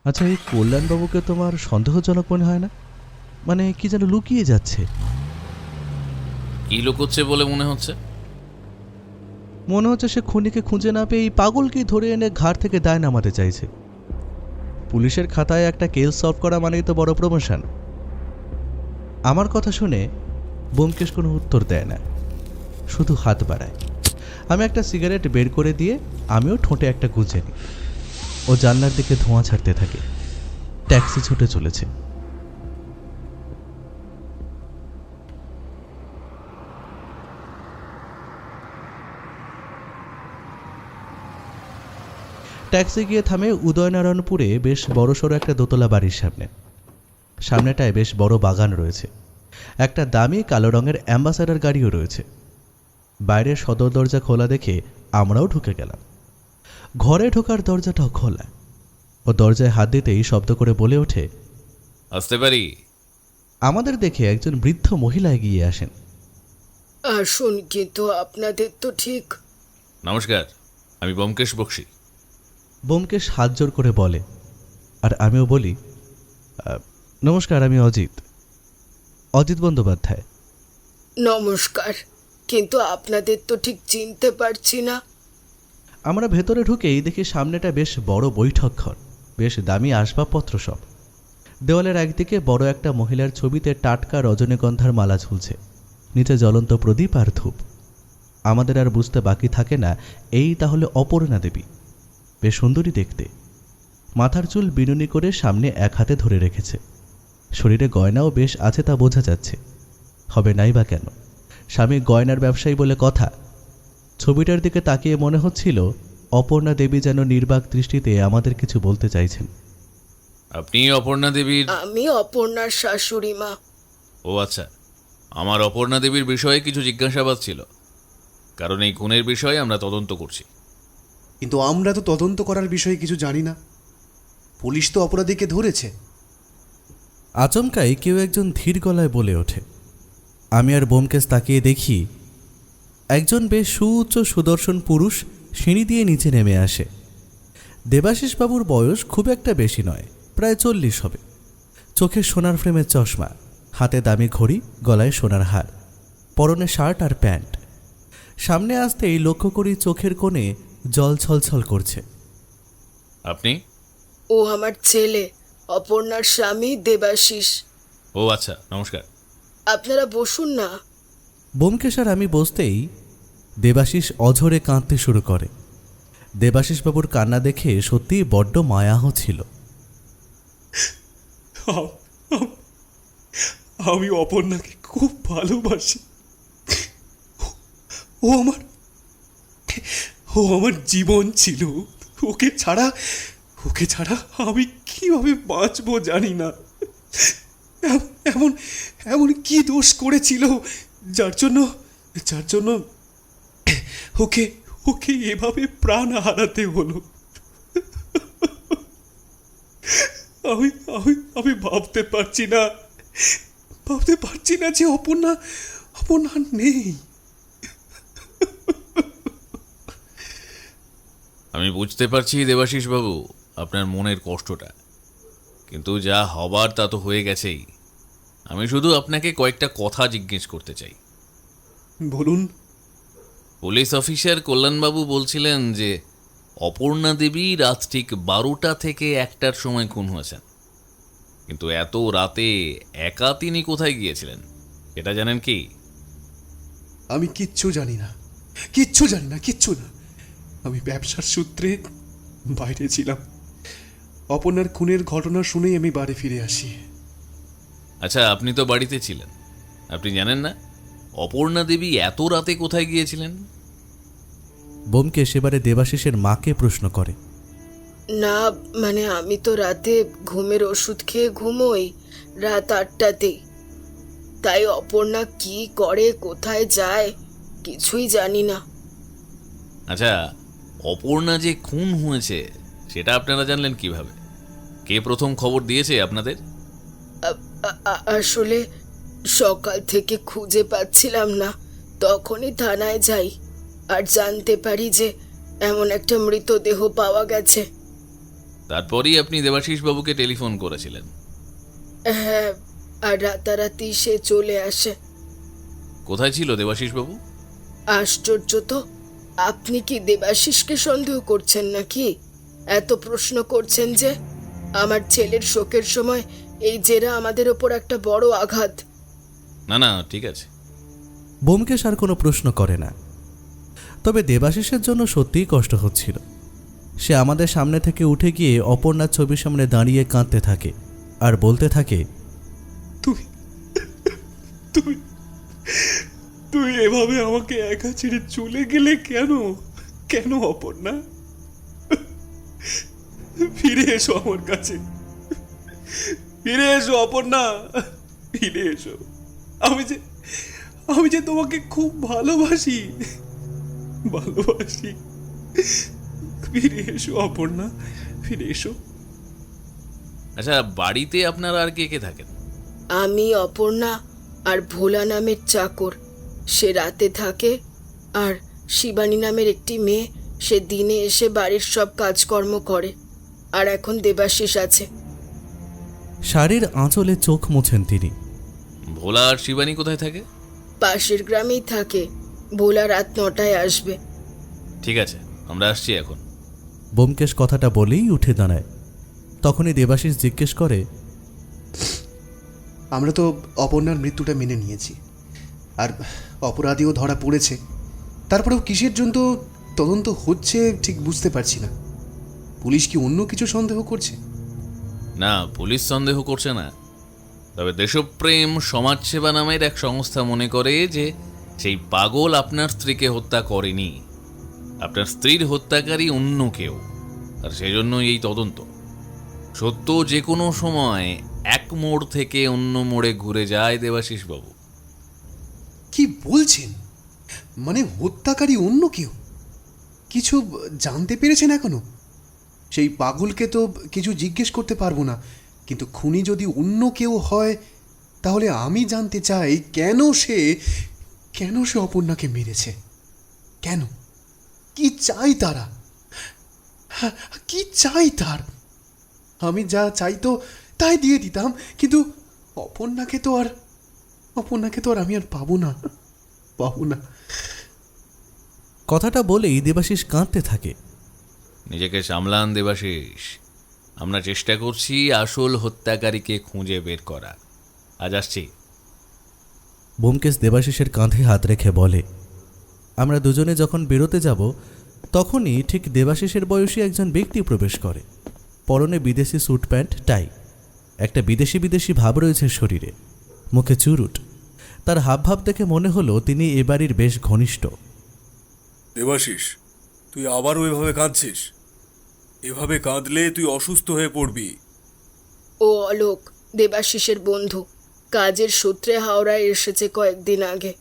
আচ্ছা, এই কল্যাণবাবুকে তোমার সন্দেহজনক মনে হয় না? মানে কি যেন লুকিয়ে যাচ্ছে। কি লুকোচ্ছে বলে মনে হচ্ছে? মনে হচ্ছে সে খুনিকে খুঁজে না পেয়ে এই পাগলকেই ধরে এনে ঘাট থেকে দায় নামাতে চাইছে। পুলিশের খাতায় একটা কেস সলভ করা মানেই তো বড় প্রমোশন। আমার কথা শুনে ব্যোমকেশ কোনো উত্তর দেয় না, শুধু হাত বাড়ায়। আমি একটা সিগারেট বের করে দিয়ে আমিও ঠোঁটে একটা গুঁজে নিই। ও জানলার দিকে ধোঁয়া ছাড়তে থাকে। ট্যাক্সি ছুটে চলেছে। ট্যাক্সি গিয়ে থামে উদয়নারায়ণপুরে বেশ বড়সড় একটা দোতলা বাড়ির সামনে। সামনেটায় বেশ বড় বাগান রয়েছে। একটা দামি কালো রঙের অ্যাম্বাসাডার গাড়িও রয়েছে। বাইরের সদর দরজা খোলা দেখে আমরাও ঢুকে গেলাম। ঘরে ঢোকার দরজাটাও খোলা। ও দরজায় হাত দিতেই শব্দ করে বলে ওঠে, আসতে পারি? আমাদের দেখে একজন বৃদ্ধ মহিলা এগিয়ে আসেন। আসুন, কিন্তু আপনাদের তো ঠিক। নমস্কার, আমি ব্যোমকেশ বক্সী। ব্যোমকেশ হাত জোর করে বলে, আর আমিও বলি, নমস্কার, আমি অজিত বন্দ্যোপাধ্যায়। নমস্কার, কিন্তু আপনাদের তো ঠিক চিনতে পারছি না। আমরা ভেতরে ঢুকেই দেখি সামনেটা বেশ বড় বৈঠক ঘর, বেশ দামি আসবাবপত্র সব। দেওয়ালের একদিকে বড় একটা মহিলার ছবিতে টাটকা রজনীগন্ধার মালা ঝুলছে, নিচে জ্বলন্ত প্রদীপ আর ধূপ। আমাদের আর বুঝতে বাকি থাকে না এই তাহলে অপর্ণা দেবী। বেশ সুন্দরী দেখতে। মাথার চুল বিনুনি করে সামনে এক হাতে ধরে রেখেছে। শরীরে গয়নাও বেশ আছে তা বোঝা যাচ্ছে। হবে নাই বা কেন, স্বামী গয়নার ব্যবসায়ী বলে কথা। ছবিটার দিকে তাকিয়ে মনে হচ্ছিল অপর্ণা দেবী যেন নির্বাক দৃষ্টিতে আমাদের কিছু বলতে চাইছেন। আপনি অপর্ণা দেবীর? আমি অপর্ণার শাশুড়ি মা। ও আচ্ছা, আমার অপর্ণা দেবীর বিষয়ে কিছু জিজ্ঞাসাবাদ ছিল, কারণ এই খুনের বিষয়ে আমরা তদন্ত করছি। কিন্তু আমরা তো তদন্ত করার বিষয়ে কিছু জানি না। পুলিশ তো অপরাধীকে ধরেছে। আচমকাই কেউ একজন ধীর গলায় বলে ওঠে। আমি আর ব্যোমকেশ তাকিয়ে দেখি একজন বেশ সুউচ্চ সুদর্শন পুরুষ সিঁড়ি দিয়ে নিচে নেমে আসে। দেবাশিস বাবুর বয়স খুব একটা বেশি নয়, প্রায় 40 হবে। চোখে সোনার ফ্রেমের চশমা, হাতে দামি ঘড়ি, গলায় সোনার হার, পরনে শার্ট আর প্যান্ট। সামনে আসতেই লক্ষ্য করি চোখের কোণে জল ছলছল করছে। আপনি? ও আমার ছেলে, অপর্ণার স্বামী দেবাশিস। ও আচ্ছা, নমস্কার। আপনারা বসুন না। ব্যোমকেশ আর আমি বসতেই দেবাশিস অঝরে কাঁদতে শুরু করে। দেবাশিসবাবুর কান্না দেখে সত্যিই বড্ড মায়া হচ্ছিল। আমি অপর্ণাকে খুব ভালোবাসি। ও আমার জীবন ছিল। ওকে ছাড়া আমি কিভাবে বাঁচবো জানি না। এমন এমন কি দোষ করেছিল যার জন্য ওকে ওকে এভাবে প্রাণ হারাতে হলো। আমি আমি আমি ভাবতে পারছি না যে অপর্ণা নেই। আমি বুঝতে পারছি দেবাশিস বাবু আপনার মনের কষ্টটা, কিন্তু যা হবার তা তো হয়ে গেছেই। আমি শুধু আপনাকে কয়েকটা কথা জিজ্ঞেস করতে চাই। বলুন। পুলিশ অফিসার কল্যাণবাবু বলছিলেন যে অপর্ণা দেবী রাত ঠিক 12টা থেকে 1টার সময় খুন হয়েছেন, কিন্তু এত রাতে একা তিনি কোথায় গিয়েছিলেন এটা জানেন কি? আমি কিচ্ছু জানি না। আমি ব্যবসার সূত্রে বাইরে ছিলাম। অপর্ণার খুনের ঘটনা শুনেই আমি বাড়ি ফিরে আসি। আচ্ছা, আপনি তো বাড়িতে ছিলেন, আপনি জানেন না অপর্ণা দেবী এত রাতে কোথায় গিয়েছিলেন? ব্যোমকেশ এবারে দেবাশিসের মাকে প্রশ্ন করে। না মানে আমি তো রাতে ঘুমের ওষুধ খেয়ে ঘুমোই রাত 8টাতেই। তাই অপর্ণা কি করে কোথায় যায় কিছুই জানি না। আচ্ছা, অপর্ণা যে খুন হয়েছে সেটা আপনারা জানলেন কিভাবে? কে প্রথম খবর দিয়েছে আপনাদের? আসলে সকাল থেকে খুঁজে পাচ্ছিলাম না, তখনই থানায় যাই আর জানতে পারি যে এমন একটা মৃতদেহ পাওয়া গেছে। তারপরই আপনি দেবাশিস বাবুকে টেলিফোন করেছিলেন? হ্যাঁ, আর রাতারাতি সে চলে আসে। কোথায় ছিল দেবাশিস বাবু? আশ্চর্য তো, আপনি কি দেবাশিসকে সন্দেহ করছেন নাকি? এত প্রশ্ন করছেন যে। আমার ছেলের শোকের সময় এই জেরা আমাদের ওপর একটা বড় আঘাত। না ঠিক আছে। ব্যোমকেশ আর কোনো প্রশ্ন করে না। তবে দেবাশিসের জন্য সত্যিই কষ্ট হচ্ছিল। সে আমাদের সামনে থেকে উঠে গিয়ে অপর্ণার ছবির সামনে দাঁড়িয়ে কাঁদতে থাকে আর বলতে থাকে, তুই তুই তুই এভাবে আমাকে একা ছেড়ে চলে গেলে কেন অপর্ণা? ফিরে এসো আমার কাছে, ফিরে এসো অপর্ণা, ফিরে এসো। আমি যে তোমাকে খুব ভালোবাসি। ফিরে এসো অপর্ণা, ফিরে এসো। আচ্ছা, বাড়িতে আপনারা আর কে কে থাকেন? আমি, অপর্ণা আর ভোলা নামের চাকর, সে রাতে থাকে, আর শিবানী নামের একটি মেয়ে, সে দিনে এসে বাড়ির সব কাজকর্ম করে। আর এখন দেবাশিস আছে। শাড়ির আঁচলে চোখ মুছেন তিনি। ভোলা আর শিবানী কোথায় থাকে? পাশের গ্রামেই থাকে। ভোলা রাত 9টায় আসবে। ঠিক আছে, আমরা আসছি এখন। ব্যোমকেশ কথাটা বলেই উঠে দাঁড়ায়। তখনই দেবাশিস জিজ্ঞেস করে, আমরা তো অপর্ণার মৃত্যুটা মেনে নিয়েছি, আর অপরাধীও ধরা পড়েছে। তারপরেও কিসের জন্য তদন্ত হচ্ছে ঠিক বুঝতে পারছি না। পুলিশ কি অন্য কিছু সন্দেহ করছে? না, পুলিশ সন্দেহ করছে না। তবে দেশপ্রেম সমাজসেবা নামের এক সংস্থা মনে করে যে সেই পাগল আপনার স্ত্রীকে হত্যা করেনি, আপনার স্ত্রীর হত্যাকারী অন্য কেউ, আর সেজন্য এই তদন্ত। সত্য যে কোনো সময় এক মোড় থেকে অন্য মোড়ে ঘুরে যায় দেবাশিস বাবু। কি বলছেন? মানে হত্যাকারী অন্য কেউ? কিছু জানতে পেরেছেন এখনো? সেই পাগলকে তো কিছু জিজ্ঞেস করতে পারবো না, কিন্তু খুনি যদি অন্য কেউ হয় তাহলে আমি জানতে চাই কেন সে অপর্ণাকে মেরেছে। কেন? কি চাই তারা? কি চাই তার? আমি যা চাইতো তাই দিয়ে দিতাম, কিন্তু অপর্ণাকে তো আর আমি আর পাবো না। কথাটা বলেই দেবাশিস কাঁদতে থাকে। নিজেকে সামলান দেবাশিস, আমরা চেষ্টা করছি আসল হত্যাকারীকে খুঁজে বের করা। আজ আসছি। ব্যোমকেশ দেবাশিসের কাঁধে হাত রেখে বলে, আমরা দুজনে যখন বেরোতে যাব তখনই ঠিক দেবাশিসের বয়সী একজন ব্যক্তি প্রবেশ করে। পরনে বিদেশি স্যুট প্যান্ট টাই, একটা বিদেশি ভাব রয়েছে শরীরে, মুখে চুরুট। তার হাবভাব দেখে মনে হলো তিনি এ বাড়ির বেশ ঘনিষ্ঠ। দেবাশিস, তুই আবার ওইভাবে কাঁদছিস? এভাবে কাঁদলে তুই অসুস্থ হয়ে পড়বি। ও অলোক, দেবাশিসের বন্ধু, কাজের সূত্রে হাওড়ায় এসেছে কয়েকদিন আগে।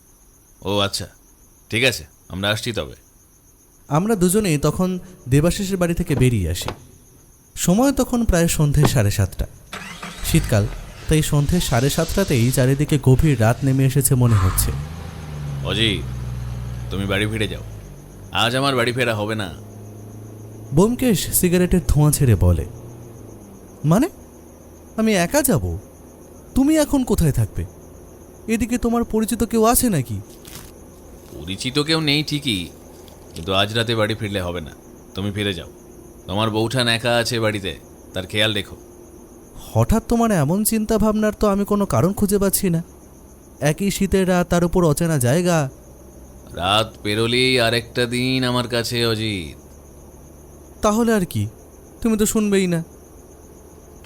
ও আচ্ছা, ঠিক আছে, আমরা আসছি তবে। আমরা দুজনেই তখন দেবাশিসের বাড়ি থেকে বেরিয়ে আসি। সময় তখন প্রায় সন্ধে 7:30। শীতকাল, তাই সন্ধে 7:30তেই চারিদিকে গভীর রাত নেমে এসেছে মনে হচ্ছে। অজিত, তুমি বাড়ি ফিরে যাও, আজ আমার বাড়ি ফেরা হবে না। ব্যোমকেশ সিগারেটের ধোঁয়া ছেড়ে বলে, মানে আমি একা যাব? তুমি এখন কোথায় থাকবে? এদিকে তোমার পরিচিত কেউ আছে নাকি? পরিচিত কেউ নেই ঠিকই, কিন্তু আজ রাতে বাড়ি ফিরলে হবে না। তুমি ফিরে যাও, তোমার বউঠান একা আছে বাড়িতে, তার খেয়াল রেখো। হঠাৎ তোমার এমন চিন্তা ভাবনার তো আমি কোনো কারণ খুঁজে পাচ্ছি না। একই শীতের রাত, তার উপর অচেনা জায়গা। রাত পেরোলেই আরেকটা দিন আমার কাছে অজিত। তাহলে আর কি, তুমি তো শুনবেই না।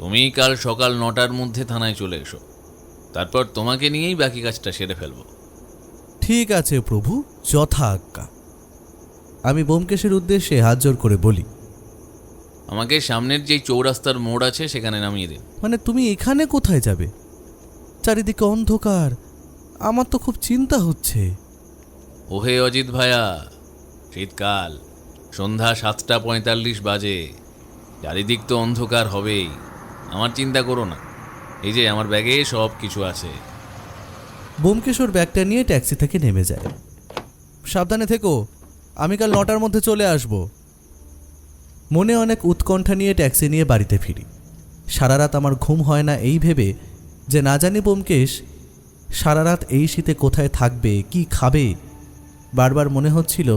তুমি কাল সকাল 9টার মধ্যে থানায় চলে এসো, তারপর তোমাকে নিয়েই বাকি কাজটা সেরে ফেলবো। ঠিক আছে প্রভু, যথা আজ্ঞা। আমি ব্যোমকেশের উদ্দেশ্যে হাত জোর করে বলি, আমাকে সামনের যেই চৌরাস্তার মোড় আছে সেখানে নামিয়ে দিন। মানে তুমি এখানে কোথায় যাবে? চারিদিকে অন্ধকার, আমার তো খুব চিন্তা হচ্ছে। ওহে অজিত ভাইয়া, শীতকাল, সন্ধ্যা 7:45 বাজে, চারিদিক তো অন্ধকার হবেই। আমার চিন্তা করো না, এই যে আমার ব্যাগে সব কিছু আছে। ব্যোমকেশ ওর ব্যাগটা নিয়ে ট্যাক্সি থেকে নেমে যায়। সাবধানে থেকো, আমি কাল 9টার মধ্যে চলে আসব। মনে অনেক উৎকণ্ঠা নিয়ে ট্যাক্সি নিয়ে বাড়িতে ফিরি। সারা রাত আমার ঘুম হয় না এই ভেবে যে না জানি ব্যোমকেশ সারা রাত এই শীতে কোথায় থাকবে, কি খাবে। বারবার মনে হচ্ছিল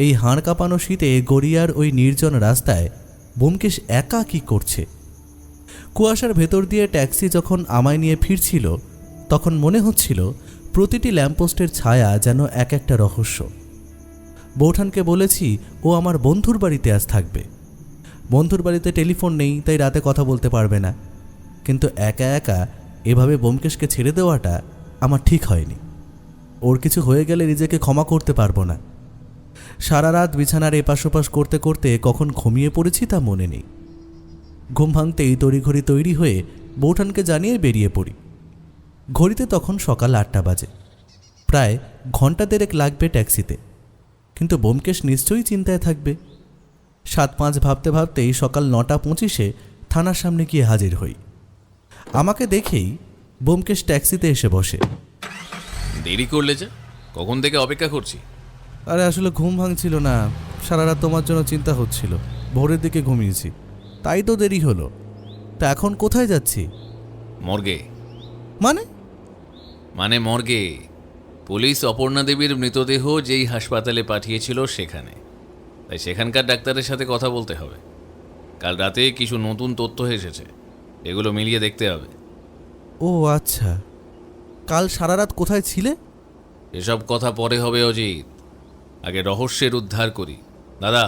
এই হাড় কাঁপানো শীতে গড়িয়ার ওই নির্জন রাস্তায় ব্যোমকেশ একা কি করছে। কুয়াশার ভেতর দিয়ে ট্যাক্সি যখন আমায় নিয়ে ফিরছিল, তখন মনে হচ্ছিল প্রতিটি ল্যাম্পপোস্টের ছায়া যেন এক একটা রহস্য। বৌঠানকে বলেছি ও আমার বন্ধুর বাড়িতে আজ থাকবে। বন্ধুর বাড়িতে টেলিফোন নেই, তাই রাতে কথা বলতে পারবে না। কিন্তু একা একা এভাবে ব্যোমকেশকে ছেড়ে দেওয়াটা আমার ঠিক হয়নি। ওর কিছু হয়ে গেলে নিজেকে ক্ষমা করতে পারবো না। সারা রাত বিছানার এপাশ ওপাশ করতে করতে কখন ঘুমিয়ে পড়েছি তা মনে নেই। ঘুম ভাঙতেই তড়িঘড়ি তৈরি হয়ে বৌঠানকে জানিয়ে বেরিয়ে পড়ি। ঘড়িতে তখন সকাল 8টা বাজে। প্রায় ঘন্টা দেড়েক লাগবে ট্যাক্সিতে, কিন্তু ব্যোমকেশ নিশ্চয়ই চিন্তায় থাকবে। 7-5 ভাবতে ভাবতেই সকাল 9:25 থানার সামনে গিয়ে হাজির হই। আমাকে দেখেই ব্যোমকেশ ট্যাক্সিতে এসে বসে। দেরি করলে যে, কখন থেকে অপেক্ষা করছি। আরে আসলে ঘুম ভাঙছিল না, সারা রাত তোমার জন্য চিন্তা হচ্ছিল। ভোরের দিকে ঘুমিয়েছি, তাই তো দেরি হলো। তা এখন কোথায় যাচ্ছি? মর্গে। মানে মর্গে। পুলিশ অপর্ণা দেবীর মৃতদেহ যেই হাসপাতালে পাঠিয়েছিল সেখানে, তাই সেখানকার ডাক্তারের সাথে কথা বলতে হবে। কাল রাতে কিছু নতুন তথ্য এসেছে, এগুলো মিলিয়ে দেখতে হবে। ও আচ্ছা, কাল সারা রাত কোথায় ছিলে? এসব কথা পরে হবে অজিত, আগে রহস্যের উদ্ধার করি। দাদা,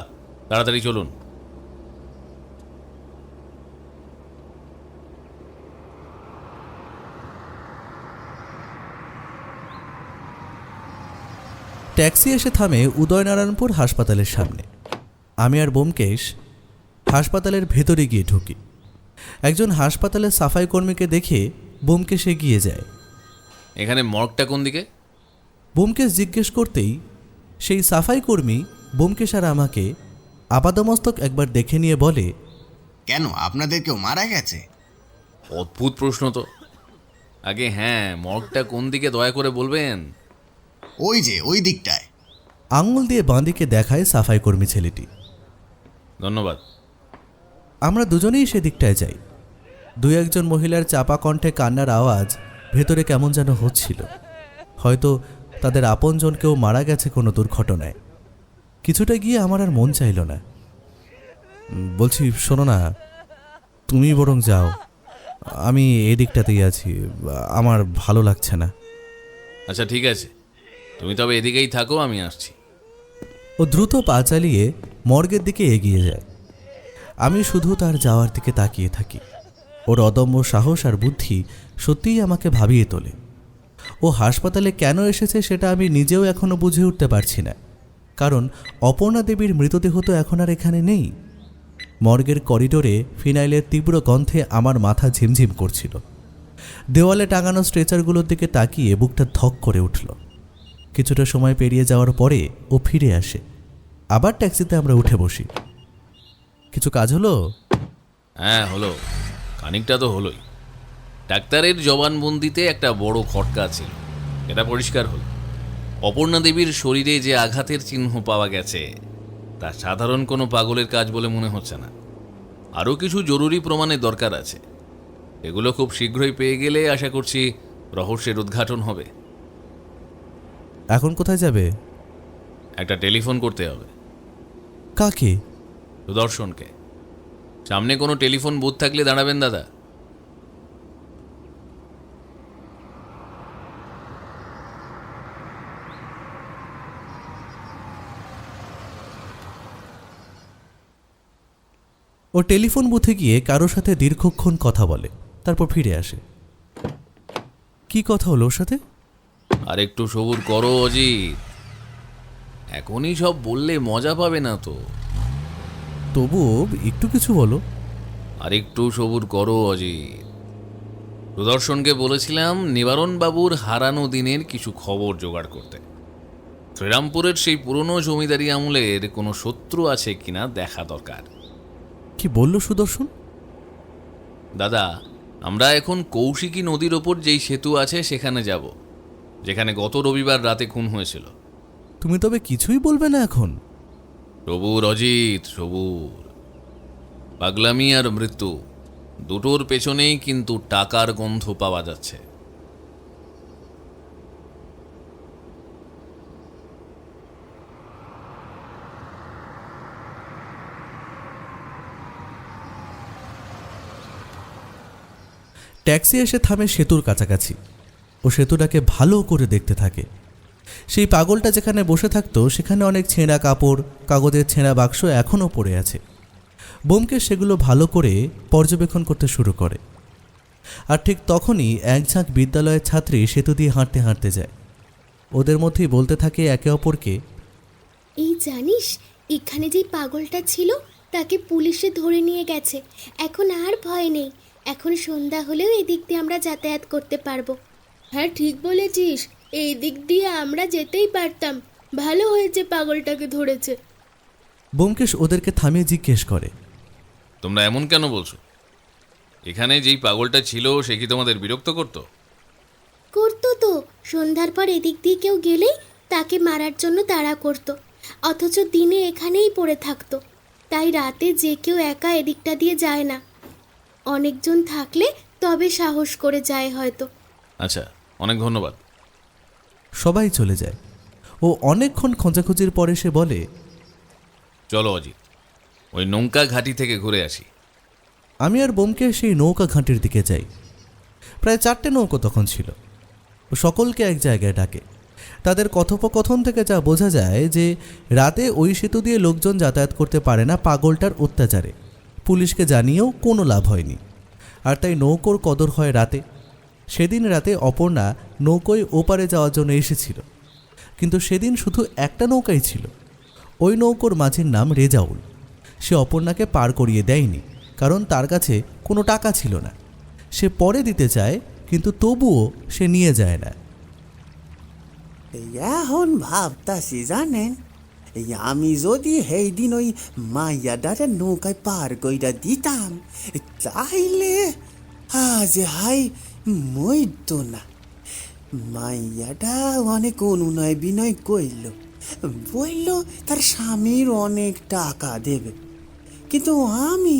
তাড়াতাড়ি চলুন। ট্যাক্সি এসে থামে উদয়নারায়ণপুর হাসপাতালের সামনে। আমি আর ব্যোমকেশ হাসপাতালের ভেতরে গিয়ে ঢুকি। একজন হাসপাতালের সাফাই কর্মীকে দেখে ব্যোমকেশ এগিয়ে যায়। এখানে মর্গটা কোন দিকে? ব্যোমকেশ জিজ্ঞেস করতেই সেই সাফাই কর্মী ব্যোমকেশ আর আমাকে আপাদমস্তক একবার দেখে নিয়ে বলে, কেন, আপনাদের কেউ মারা গেছে? অদ্ভুত প্রশ্ন তো। আগে হ্যাঁ, মর্গটা কোন দিকে দয়া করে বলবেন? ওই যে ওই দিকটায়। আঙুল দিয়ে বাঁদিকে দেখায় সাফাই কর্মী ছেলেটি। ধন্যবাদ। আমরা দুজনেই সেদিকটায় যাই। 2-1 মহিলার চাপা কণ্ঠে কান্নার আওয়াজ ভেতরে কেমন যেন হচ্ছিল। হয়তো তাদের আপনজন কেউ মারা গেছে কোনো দুর্ঘটনায়। কিছুটা গিয়ে আমার আর মন চাইল না। বলছি, শোনো না, তুমি বরং যাও, আমি এদিকটাতেই আছি, আমার ভালো লাগছে না। আচ্ছা ঠিক আছে, তুমি তবে এদিকেই থাকো, আমি আসছি। ও দ্রুত পা চালিয়ে মর্গের দিকে এগিয়ে যায়। আমি শুধু তার যাওয়ার দিকে তাকিয়ে থাকি। ওর অদম্য সাহস আর বুদ্ধি সত্যিই আমাকে ভাবিয়ে তোলে। ও হাসপাতালে কেন এসেছে সেটা আমি নিজেও এখনও বুঝে উঠতে পারছি না, কারণ অপর্ণা দেবীর মৃতদেহ তো এখন আর এখানে নেই। মর্গের করিডোরে ফিনাইলের তীব্র গন্ধে আমার মাথা ঝিমঝিম করছিল। দেওয়ালে টাঙানো স্ট্রেচারগুলোর দিকে তাকিয়ে বুকটা ধক করে উঠল। কিছুটা সময় পেরিয়ে যাওয়ার পরে ও ফিরে আসে। আবার ট্যাক্সিতে আমরা উঠে বসি। কিছু কাজ হলো? হ্যাঁ হলো, খানিকটা তো হলোই। ডাক্তারের জবানবন্দিতে একটা বড় খটকা ছিল, এটা পরিষ্কার হলো। অপর্ণা দেবীর শরীরে যে আঘাতের চিহ্ন পাওয়া গেছে তা সাধারণ কোনো পাগলের কাজ বলে মনে হচ্ছে না। আরও কিছু জরুরি প্রমাণের দরকার আছে, এগুলো খুব শীঘ্রই পেয়ে গেলে আশা করছি রহস্যের উদ্ঘাটন হবে। এখন কোথায় যাবে? একটা টেলিফোন করতে হবে। কাকে? সুদর্শনকে। সামনে কোনো টেলিফোন বুথ থাকলে দাঁড়াবেন দাদা। ও টেলিফোন বুথে গিয়ে কারোর সাথে দীর্ঘক্ষণ কথা বলে, তারপর ফিরে আসে। কি কথা হলো ওর সাথে? আর একটু সবুর করো অজিত, এখনই সব বললে মজা পাবে না তো। তবুও একটু কিছু বলো। আর একটু সবুর করো অজিত। সুদর্শনকে বলেছিলাম নিবারণ বাবুর হারানো দিনের কিছু খবর জোগাড় করতে। শ্রীরামপুরের সেই পুরনো জমিদারি আমলের কোনো শত্রু আছে কিনা দেখা দরকার। কি বলল সুদর্শন? দাদা, আমরা এখন কৌশিকী নদীর ওপর যেই সেতু আছে সেখানে যাব, যেখানে গত রবিবার রাতে খুন হয়েছিল। তুমি তবে কিছুই বলবে না এখন? সবুর অজিত, সবুর। পাগলামি আর মৃত্যু দুটোর পেছনেই কিন্তু টাকার গন্ধ পাওয়া যাচ্ছে। ট্যাক্সি এসে থামে সেতুর কাছাকাছি। ও সেতুটাকে ভালো করে দেখতে থাকে। সেই পাগলটা যেখানে বসে থাকতো সেখানে অনেক ছেঁড়া কাপড়, কাগজের ছেঁড়া বাক্স এখনও পড়ে আছে। ব্যোমকেশ সেগুলো ভালো করে পর্যবেক্ষণ করতে শুরু করে। আর ঠিক তখনই এক ঝাঁক বিদ্যালয়ের ছাত্রী সেতু দিয়ে হাঁটতে হাঁটতে যায়। ওদের মধ্যেই বলতে থাকে একে অপরকে, এই জানিস, এখানে যে পাগলটা ছিল তাকে পুলিশে ধরে নিয়ে গেছে। এখন আর ভয় নেই, এখন সন্ধ্যা হলেও এদিক দিয়ে আমরা যাতায়াত করতে পারবো। হ্যাঁ ঠিক বলেছিস, এই দিক দিয়ে আমরা যেতেই পারতাম। ভালো হয়েছে পাগলটাকে ধরেছে। ব্যোমকেশ ওদেরকে থামিয়ে জিজ্ঞেস করে, তোমরা এমন কেন বলছো? এখানে যেই পাগলটা ছিল সে কি তোমাদের বিরক্ত করতো? করতো তো, সন্ধ্যার পর এদিক দিয়ে কেউ গেলেই তাকে মারার জন্য তাড়া করতো, অথচ দিনে এখানেই পড়ে থাকতো। তাই রাতে যে কেউ একা এদিকটা দিয়ে যায় না, অনেকজন থাকলে তবে সাহস করে যায় হয়তো। আচ্ছা, অনেক ধন্যবাদ। সবাই চলে যায়। ও অনেকক্ষণ খোঁজাখুঁজির পরে সে বলে, চলো অজিত, ওই নৌকা ঘাঁটি থেকে ঘুরে আসি। আমি আর ব্যোমকেশ সেই নৌকা ঘাঁটির দিকে যাই। প্রায় 4টে নৌকো তখন ছিল। ও সকলকে এক জায়গায় ডাকে। তাদের কথোপকথন থেকে যা বোঝা যায় যে রাতে ওই সেতু দিয়ে লোকজন যাতায়াত করতে পারে না পাগলটার অত্যাচারে। পুলিশকে জানিয়েও কোনো লাভ হয়নি, আর তাই নৌকোর কদর হয় রাতে। সেদিন রাতে অপর্ণা নৌকোয় ওপারে যাওয়ার জন্য এসেছিল, কিন্তু সেদিন শুধু একটা নৌকাই ছিল। ওই নৌকোর মাঝির নাম রেজাউল। সে অপর্ণাকে পার করিয়ে দেয়নি, কারণ তার কাছে কোনো টাকা ছিল না। সে পরে দিতে চায়, কিন্তু তবুও সে নিয়ে যায় না। এখন ভাবতাছি জানেন, আমি যদি সেই দিন ওই মাইয়াডারে নৌকায় পার কইরা দিতাম, তাইলে আজ হাই মইতো না। মাইয়াটা অনেক অনুনয় বিনয় কইল, বলল তার স্বামীর অনেক টাকা দেবে, কিন্তু আমি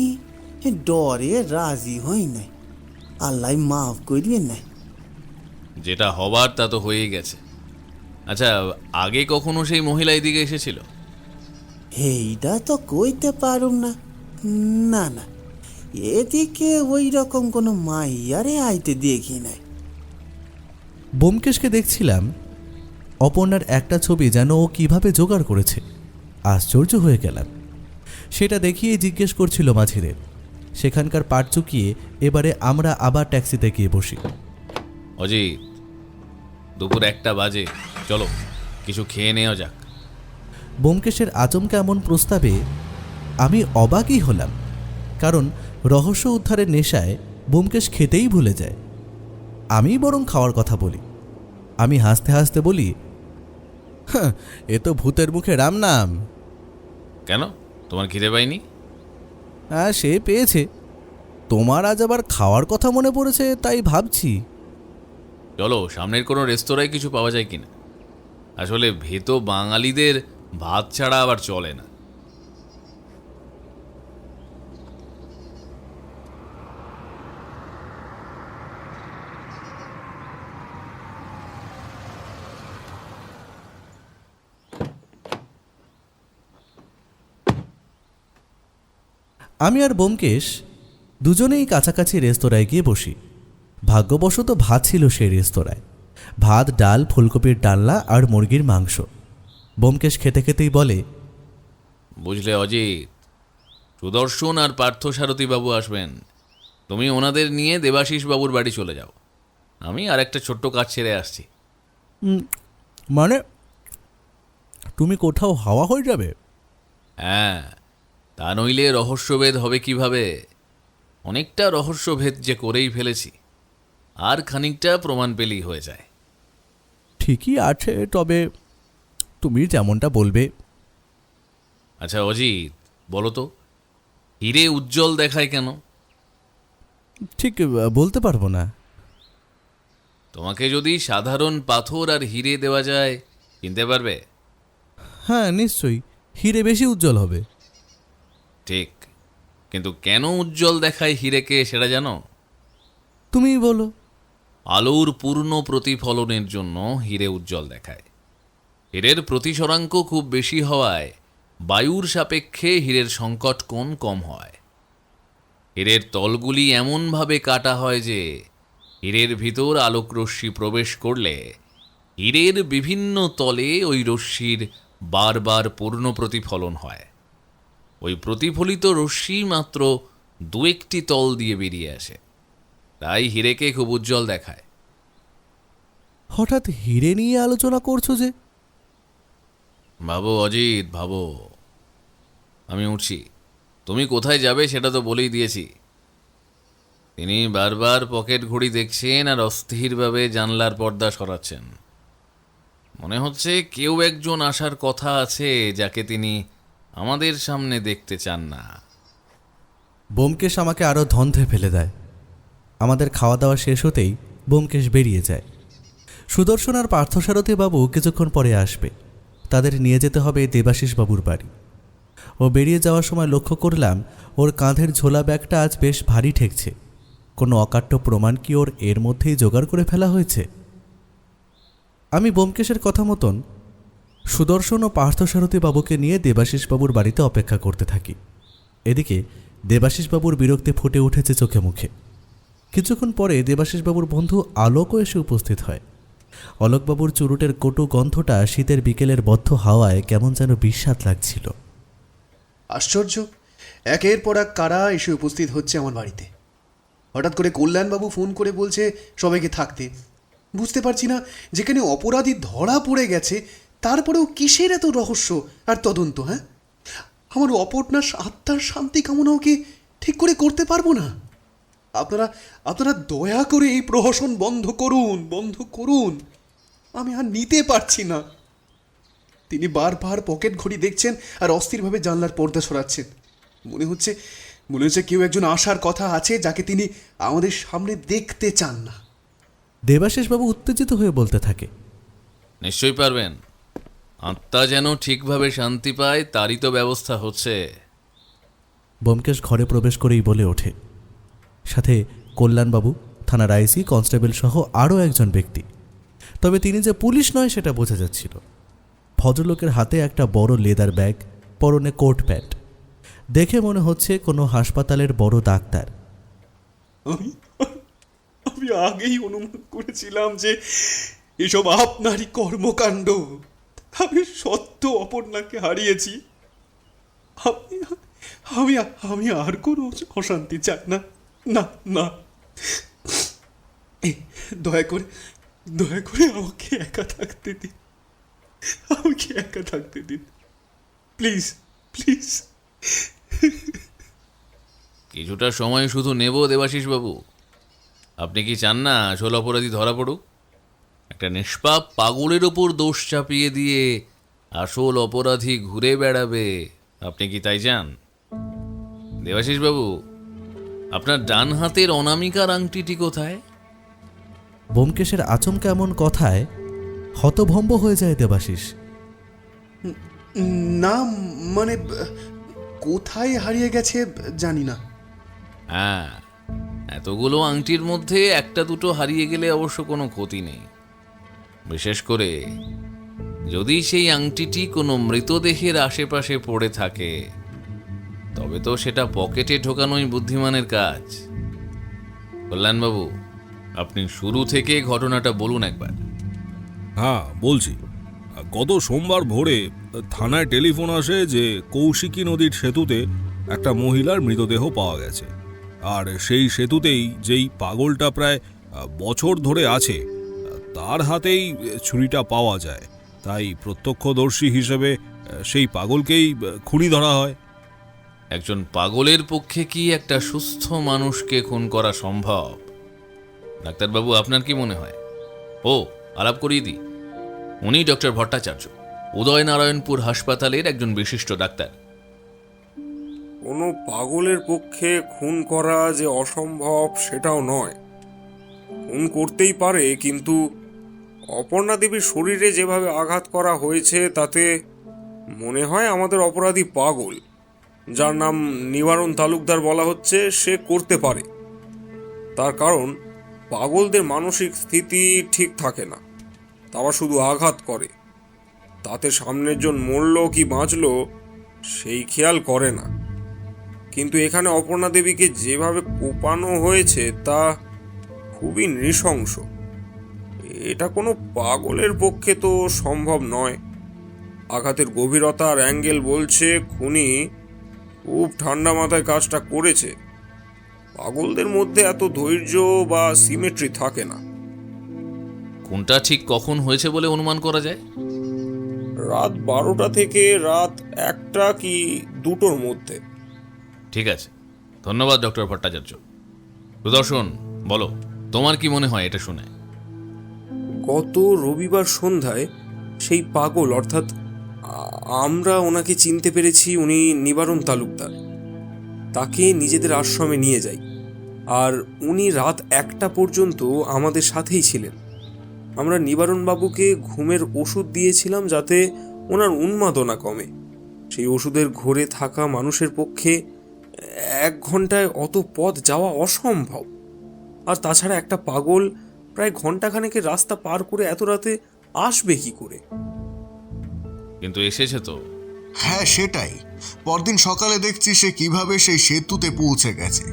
ডরে রাজি হই নাই। আল্লাহ মাফ করিয়ে নাই। যেটা হবার তা তো হয়েই গেছে। আচ্ছা, আগে কখনো সেই মহিলা এদিকে এসেছিল? এইটা তো কইতে পারুম না। না না, এদিকে ওই রকম কোনো মাইয়ারে আইতে দেখি নাই। ব্যোমকেশকে দেখছিলাম। অপর্ণার একটা ছবি যেন ও কীভাবে জোগাড় করেছে। আশ্চর্য হয়ে গেলাম। সেটা দেখিয়েই জিজ্ঞেস করছিল মাঝিদের। সেখানকার পাট চুকিয়ে এবারে আমরা আবার ট্যাক্সিতে গিয়ে বসি। অজিত, দুপুর 1টা বাজে, চলো কিছু খেয়ে নেওয়া যাক। ব্যোমকেশের আচমকা এমন প্রস্তাবে আমি অবাকই হলাম। কারণ রহস্য উদ্ধারের নেশায় ব্যোমকেশ খেতেই ভুলে যায়। আমি বরং খাওয়ার কথা বলি। আমি হাসতে হাসতে বলি, হ্যাঁ, এ তো ভূতের মুখে রাম নাম। কেন, তোমার খিদে পাইনি? হ্যাঁ, সে পেয়েছে। তোমার আজ আবার খাওয়ার কথা মনে পড়েছে, তাই ভাবছি। চলো সামনের কোনো রেস্তোরাঁয় কিছু পাওয়া যায় কিনা। আসলে ভেতো বাঙালিদের ভাত ছাড়া আবার চলে না। আমি আর ব্যোমকেশ দুজনেই কাছাকাছি রেস্তোরাঁয় গিয়ে বসি। ভাগ্যবশত ভাত ছিল সেই রেস্তোরাঁয়। ভাত, ডাল, ফুলকপির ডালনা আর মুরগির মাংস। ব্যোমকেশ খেতে খেতেই বলে, বুঝলে অজিত, সুদর্শন আর পার্থসারথী বাবু আসবেন। তুমি ওনাদের নিয়ে দেবাশিস বাবুর বাড়ি চলে যাও। আমি আর একটা ছোট্ট কাজ ছেড়ে আসছি। মানে তুমি কোথাও হাওয়া হয়ে যাবে? হ্যাঁ, তা নইলে রহস্যভেদ হবে কিভাবে? অনেকটা রহস্যভেদ যে করেই ফেলেছি, আর খানিকটা প্রমাণ পেলেই হয়ে যায়। ঠিকই আছে, তবে তুমি যেমনটা বলবে। আচ্ছা অজিত, বলো তো, হিরে উজ্জ্বল দেখায় কেন? ঠিক বলতে পারবো না। তোমাকে যদি সাধারণ পাথর আর হিরে দেওয়া যায়, কিনতে পারবে? হ্যাঁ, নিশ্চয়ই, হিরে বেশি উজ্জ্বল হবে। ঠিক, কিন্তু কেন উজ্জ্বল দেখায় হিরেকে সেটা জানো? তুমিই বলো। আলোর পূর্ণ প্রতিফলনের জন্য হিরে উজ্জ্বল দেখায়। হীরের প্রতিসরাঙ্ক খুব বেশি হওয়ায় বায়ুর সাপেক্ষে হীরের সংকট কোণ কম হয়। হীরের তলগুলি এমনভাবে কাটা হয় যে হীরের ভিতর আলোকরশ্মি প্রবেশ করলে হীরের বিভিন্ন তলে ওই রশ্মির বারবার পূর্ণ প্রতিফলন হয়। ওই প্রতিফলিত রশ্মি মাত্র দু একটি তল দিয়ে বেরিয়ে আসে, তাই হীরেকে খুব উজ্জ্বল দেখায়। হঠাৎ হিরে নিয়ে আলোচনা করছো যে? ভাবো অজিত, ভাবো। আমি উঠছি, তুমি কোথায় যাবে সেটা তো বলেই দিয়েছি। তিনি বারবার পকেট ঘড়ি দেখছেন আর অস্থিরভাবে জানলার পর্দা সরাচ্ছেন। মনে হচ্ছে কেউ একজন আসার কথা আছে যাকে তিনি আমাদের সামনে দেখতে চান না। ব্যোমকেশ আমাকে আরও ধন্ধে ফেলে দেয়। আমাদের খাওয়া দাওয়া শেষ হতেই ব্যোমকেশ বেরিয়ে যায়। সুদর্শন আর পার্থসারথী বাবু কিছুক্ষণ পরে আসবে। তাদের নিয়ে যেতে হবে দেবাশিস বাবুর বাড়ি। ও বেরিয়ে যাওয়ার সময় লক্ষ্য করলাম ওর কাঁধের ঝোলা ব্যাগটা আজ বেশ ভারী ঠেকছে। কোনো অকাট্য প্রমাণ কি ওর এর মধ্যেই জোগাড় করে ফেলা হয়েছে? আমি ব্যোমকেশের কথা মতন সুদর্শন ও পার্থসারথী বাবুকে নিয়ে দেবাশিস বাবুর বাড়িতে অপেক্ষা করতে থাকি। এদিকে দেবাশিস বাবুর বিরক্তি ফুটে উঠেছে চোখে মুখে। কিছুক্ষণ পরে দেবাশিস বাবুর বন্ধু আলোকও এসে উপস্থিত হয়। অলোকবাবুর চুরুটের কটু গন্ধটা শীতের বিকেলের বদ্ধ হাওয়ায় কেমন যেন বিস্বাদ লাগছিল। আশ্চর্য, একের পর এক কারা এসে উপস্থিত হচ্ছে আমার বাড়িতে। হঠাৎ করে কল্যাণবাবু ফোন করে বলছে সবাইকে থাকতে। বুঝতে পারছি না, যেখানে অপরাধী ধরা পড়ে গেছে তারপরেও কিসের এত রহস্য আর তদন্ত? হ্যাঁ, আমার অপর্ণার আত্মার শান্তি কামনাও কি ঠিক করে করতে পারবো না? আপনারা দয়া করে এই প্রহসন বন্ধ করুন। আমি আর নিতে পারছি না। তিনি বারবার পকেট ঘড়ি দেখছেন আর অস্থিরভাবে জানলার পর্দা সরাচ্ছেন। মনে হচ্ছে কেউ একজন আসার কথা আছে যাকে তিনি আমাদের সামনে দেখতে চান না। দেবাশিসবাবু উত্তেজিত হয়ে বলতে থাকে, নিশ্চয়ই পারবেন। আত্মা যেন ঠিকভাবে শান্তি পায় তারই তো ব্যবস্থা হচ্ছে। ব্যোমকেশ ঘরে প্রবেশ করেই বলে ওঠে, সাথে কল্যাণবাবু, থানার আইসি, কনস্টেবল সহ আরও একজন ব্যক্তি। তবে তিনি যে পুলিশ নয় সেটা বোঝা যাচ্ছিল। ভদ্রলোকের হাতে একটা বড় লেদার ব্যাগ, পরনে কোট প্যান্ট। দেখে মনে হচ্ছে কোনো হাসপাতালের বড় ডাক্তার। আমি আগেই অনুমান করেছিলাম যে এসব আপনারই কর্মকাণ্ড। আমি সত্য অপর্ণাকে হারিয়েছি। আমি আর কোনো অশান্তি চাই না। না না, দয়া করে আমাকে একা থাকতে দিন। প্লিজ। কিছুটা সময় শুধু নেব দেবাশিস বাবু। আপনি কি চান না আসল অপরাধী ধরা পড়ুক? একটা নিষ্পাপ পাগলের ওপর দোষ চাপিয়ে দিয়ে আসল অপরাধী ঘুরে বেড়াবে, আপনি কি তাই চান? দেবাশিস বাবু, আপনার ডান হাতের অনামিকার আংটিটি কোথায়? ব্যোমকেশের আচমকা এমন কথায় হতভম্ব হয়ে যায় দেবাশিস। না মানে কোথায় হারিয়ে গেছে জানি না। হ্যাঁ, এতগুলো আংটির মধ্যে একটা দুটো হারিয়ে গেলে অবশ্য কোনো ক্ষতি নেই। বিশেষ করে যদি সেই আংটিটি কোনো মৃতদেহের আশেপাশে পড়ে থাকে, তবে তো সেটা পকেটে ঢোকানোই বুদ্ধিমানের কাজ। কল্যাণবাবু, আপনি শুরু থেকে ঘটনাটা বলুন একবার। হ্যাঁ বলছি, গত সোমবার ভোরে থানায় টেলিফোন আসে যে কৌশিকী নদীর সেতুতে একটা মহিলার মৃতদেহ পাওয়া গেছে। আর সেই সেতুতেই যেই পাগলটা প্রায় বছর ধরে আছে, তার হাতেই ছুরিটা পাওয়া যায়। তাই প্রত্যক্ষদর্শী হিসেবে সেই পাগলকেই খুনি ধরা হয়। একজন পাগলের পক্ষে কি একটা সুস্থ মানুষকে খুন করা সম্ভব? ডাক্তারবাবু, আপনার কি মনে হয়? ও, আলাপ করিয়ে দিই, উনি ডক্টর ভট্টাচার্য, উদয়নারায়ণপুর হাসপাতালের একজন বিশিষ্ট ডাক্তার। কোনো পাগলের পক্ষে খুন করা যে অসম্ভব সেটাও নয়। খুন করতেই পারে, কিন্তু অপর্ণা দেবীর শরীরে যেভাবে আঘাত করা হয়েছে তাতে মনে হয় আমাদের অপরাধী পাগল, যার নাম নিবারণ তালুকদার বলা হচ্ছে, সে করতে পারে। তার কারণ পাগলদের মানসিক স্থিতি ঠিক থাকে না, তারা শুধু আঘাত করে। তাতে সামনের জন মরল কি বাঁচল সেই খেয়াল করে না। কিন্তু এখানে অপর্ণা দেবীকে যেভাবে কোপানো হয়েছে তা খুবই নৃশংস। এটা কোনো পাগলের পক্ষে তো সম্ভব নয়। আঘাতের গভীরতা আর অ্যাঙ্গেল বলছে খুনি খুব ঠান্ডা মাথায় কাজটা করেছে। পাগলদের মধ্যে এত ধৈর্য বা সিমেট্রি থাকে না। কোনটা ঠিক কখন হয়েছে বলে অনুমান করা যায়? রাত 12টা থেকে রাত 1টা কি 2টোর মধ্যে। ঠিক আছে, ধন্যবাদ ডক্টর ভট্টাচার্য। সুদর্শন, বলো, তোমার কি মনে হয় এটা শুনে? গত রবিবার সন্ধ্যায় সেই পাগল, অর্থাৎ আমরা ওনাকে চিনতে পেরেছি, উনি নিবারণ তালুকদার, তাকে নিজেদের আশ্রমে নিয়ে যাই। আর উনি রাত 1টা পর্যন্ত আমাদের সাথেই ছিলেন। আমরা নিবারণবাবুকে ঘুমের ওষুধ দিয়েছিলাম যাতে ওনার উন্মাদনা কমে। সেই ওষুধের ঘোরে থাকা মানুষের পক্ষে 1 ঘন্টায় অত পথ যাওয়া অসম্ভব। আর তাছাড়া একটা পাগল প্রায় ঘন্টাখানেকের রাস্তা পার করে এত রাতে আসবে কি করে? কিন্তু এসেছে তো। হ্যাঁ সেটাই, পরদিন সকালে দেখছি সে কিভাবে সেই সেতুতে পৌঁছে গেছে।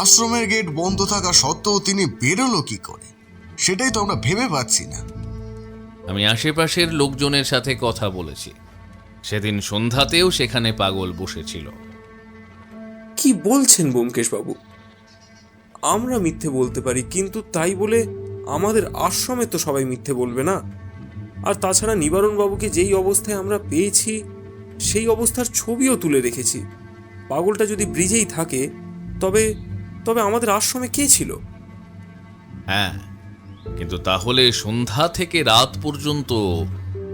আশ্রমের গেট বন্ধ থাকা সত্ত্বেও তিনি বেরোলো কি করে, সেটাই তো আমরা ভেবে পাচ্ছি না। আমি আশেপাশের লোকজনের সাথে কথা বলেছি, সেদিন সন্ধ্যাতেও সেখানে পাগল বসেছিল। কি বলছেন ব্যোমকেশ বাবু? আমরা মিথ্যে বলতে পারি, কিন্তু তাই বলে আমাদের আশ্রমে তো সবাই মিথ্যে বলবে না। আর তাছাড়া নিবারণ বাবুকে যেই অবস্থায় আমরা পেয়েছি সেই অবস্থার ছবিও তুলে রেখেছি। পাগলটা যদি ব্রিজেই থাকে তবে তবে আমাদের আশ্রমে কে ছিল? হ্যাঁ, কিন্তু তাহলে সন্ধ্যা থেকে রাত পর্যন্ত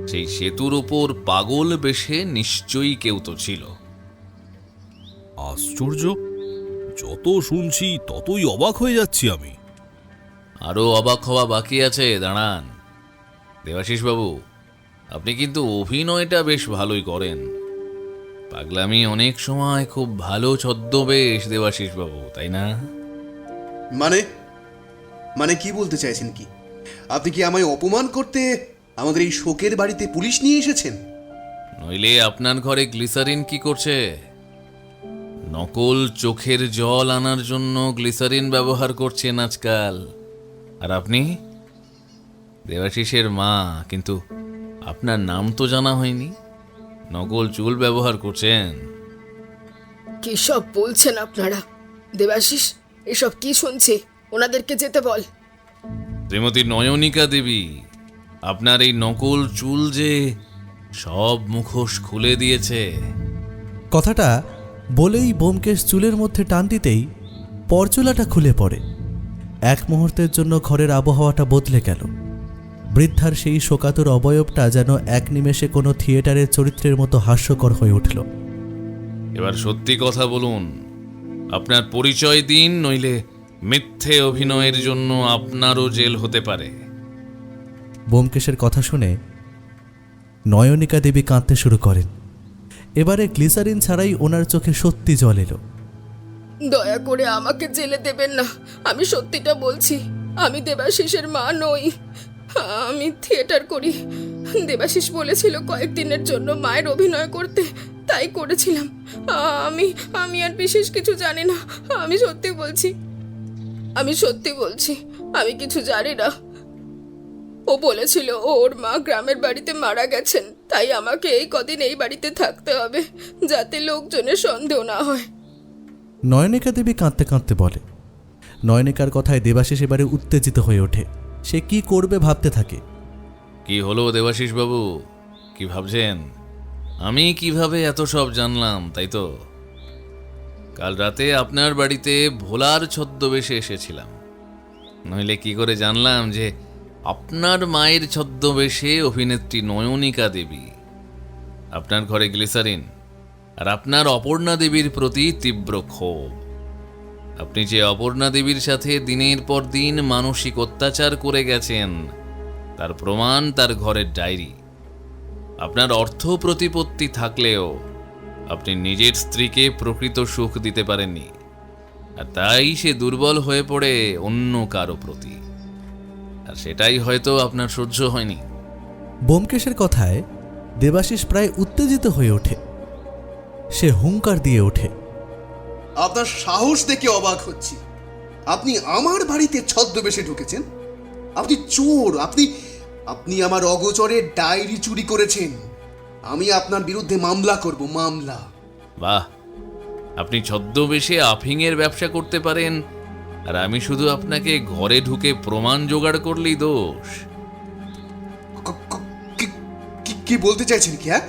সেই সেতুর উপর পাগল বেশে নিশ্চয়ই কেউ তো ছিল। আশ্চর্য, যত শুনছি ততই অবাক হয়ে যাচ্ছি আমি। আরো অবাক হওয়া বাকি আছে, দাঁড়ান। দেবাশিস বাবু, আপনি কিন্তু অভিনয়টা বেশ ভালোই করেন। পাগলামি অনেক সময় খুব ভালো ছদ্মবেশ দেবাশিস বাবু, তাই না? মানে মানে কি বলতে চাইছেন? কি আপনি কি আমায় অপমান করতে আমাদের এই শোকের বাড়িতে পুলিশ নিয়ে এসেছেন? নইলে আপনার ঘরে গ্লিসারিন কি করছে? নকল চোখের জল আনার জন্য গ্লিসারিন ব্যবহার করছেন আজকাল। আর আপনি দেবাশিসের মা, কিন্তু আপনার নাম তো জানা হয়নি। নকল চুল ব্যবহার করছেন। কি সব বলছেন আপনারা? দেবাশিস, এসব কি শুনছি? ওনাদেরকে যেতে বল। শ্রীমতী নয়নিকা দেবী, আপনার এই নকল চুল যে সব মুখোশ খুলে দিয়েছে। কথাটা বলেই ব্যোমকেশ চুলের মধ্যে টান দিতেই পরচুলাটা খুলে পড়ে। এক মুহূর্তের জন্য ঘরের আবহাওয়াটা বদলে গেল। বৃদ্ধার সেই শোকাতুর অবয়বটা যেন এক নিমেষে কোনো থিয়েটারের চরিত্রের মতো হাস্যকর হয়ে উঠল। এবার সত্যি কথা বলুন, আপনার পরিচয় দিন, নইলে মিথ্যে অভিনয়ের জন্য আপনারও জেল হতে পারে। ব্যোমকেশের কথা শুনে নয়নিকা দেবী কাঁদতে শুরু করেন। এবারে গ্লিসারিন ছাড়াই ওনার চোখে সত্যি জল এলো। দয়া করে আমাকে জেলে দেবেন না, আমি সত্যিটা বলছি। আমি দেবাশিসের মা নই, আমি থিয়েটার করি। দেবাশিস বলেছিল কয়েকদিনের জন্য মায়ের অভিনয় করতে, তাই করেছিলাম। আমি আর বিশেষ কিছু জানি না, আমি সত্যি বলছি, আমি কিছু জানি না। ও বলেছিল ওর মা গ্রামের বাড়িতে মারা গেছেন, তাই আমাকে এই কদিন এই বাড়িতে থাকতে হবে, যাতে লোকজনের সন্দেহ না হয়। নয়নিকা দেবী কাঁদতে কাঁদতে বলে। নয়নিকার কথায় দেবাশিস এবারে উত্তেজিত হয়ে ওঠে। সে কি করবে ভাবতে থাকে। কি হলো দেবাশিস বাবু, কি ভাবছেন? আমি কিভাবে এত সব জানলাম, তাই তো? কাল রাতে আপনার বাড়িতে ভোলার ছদ্মবেশে এসেছিলাম, নইলে কি করে জানলাম যে আপনার মায়ের ছদ্মবেশে অভিনেত্রী নয়নিকা দেবী। আপনার ঘরে গ্লিসারিন আর আপনার অপর্ণা দেবীর প্রতি তীব্র ক্ষোভ। আপনি যে অপর্ণা দেবীর সাথে দিনের পর দিন মানসিক অত্যাচার করে গেছেন তার প্রমাণ তার ঘরের ডায়েরি। আপনার অর্থ প্রতিপত্তি থাকলেও আপনি নিজের স্ত্রীকে প্রকৃত সুখ দিতে পারেননি, আর তাই সে দুর্বল হয়ে পড়ে অন্য কারো প্রতি, আর সেটাই হয়তো আপনার সহ্য হয়নি। ব্যোমকেশের কথায় দেবাশিস প্রায় উত্তেজিত হয়ে ওঠে। সে হুঙ্কার দিয়ে ওঠে। আপনার সাহস দেখে অবাক হচ্ছি। আপনি আমার বাড়িতে ছদ্মবেশে ঢুকেছেন? আপনি চোর! আপনি আমার অগোচরে ডায়েরি চুরি করেছেন। আমি আপনার বিরুদ্ধে মামলা করব, মামলা। বাহ, আপনি ছদ্মবেশে আফিংয়ের ব্যবসা করতে পারেন, আর আমি শুধু আপনাকে ঘরে ঢুকে প্রমাণ জোগাড় করলেই দোষ। কি বলতে চাইছেন কি? হ্যাঁ,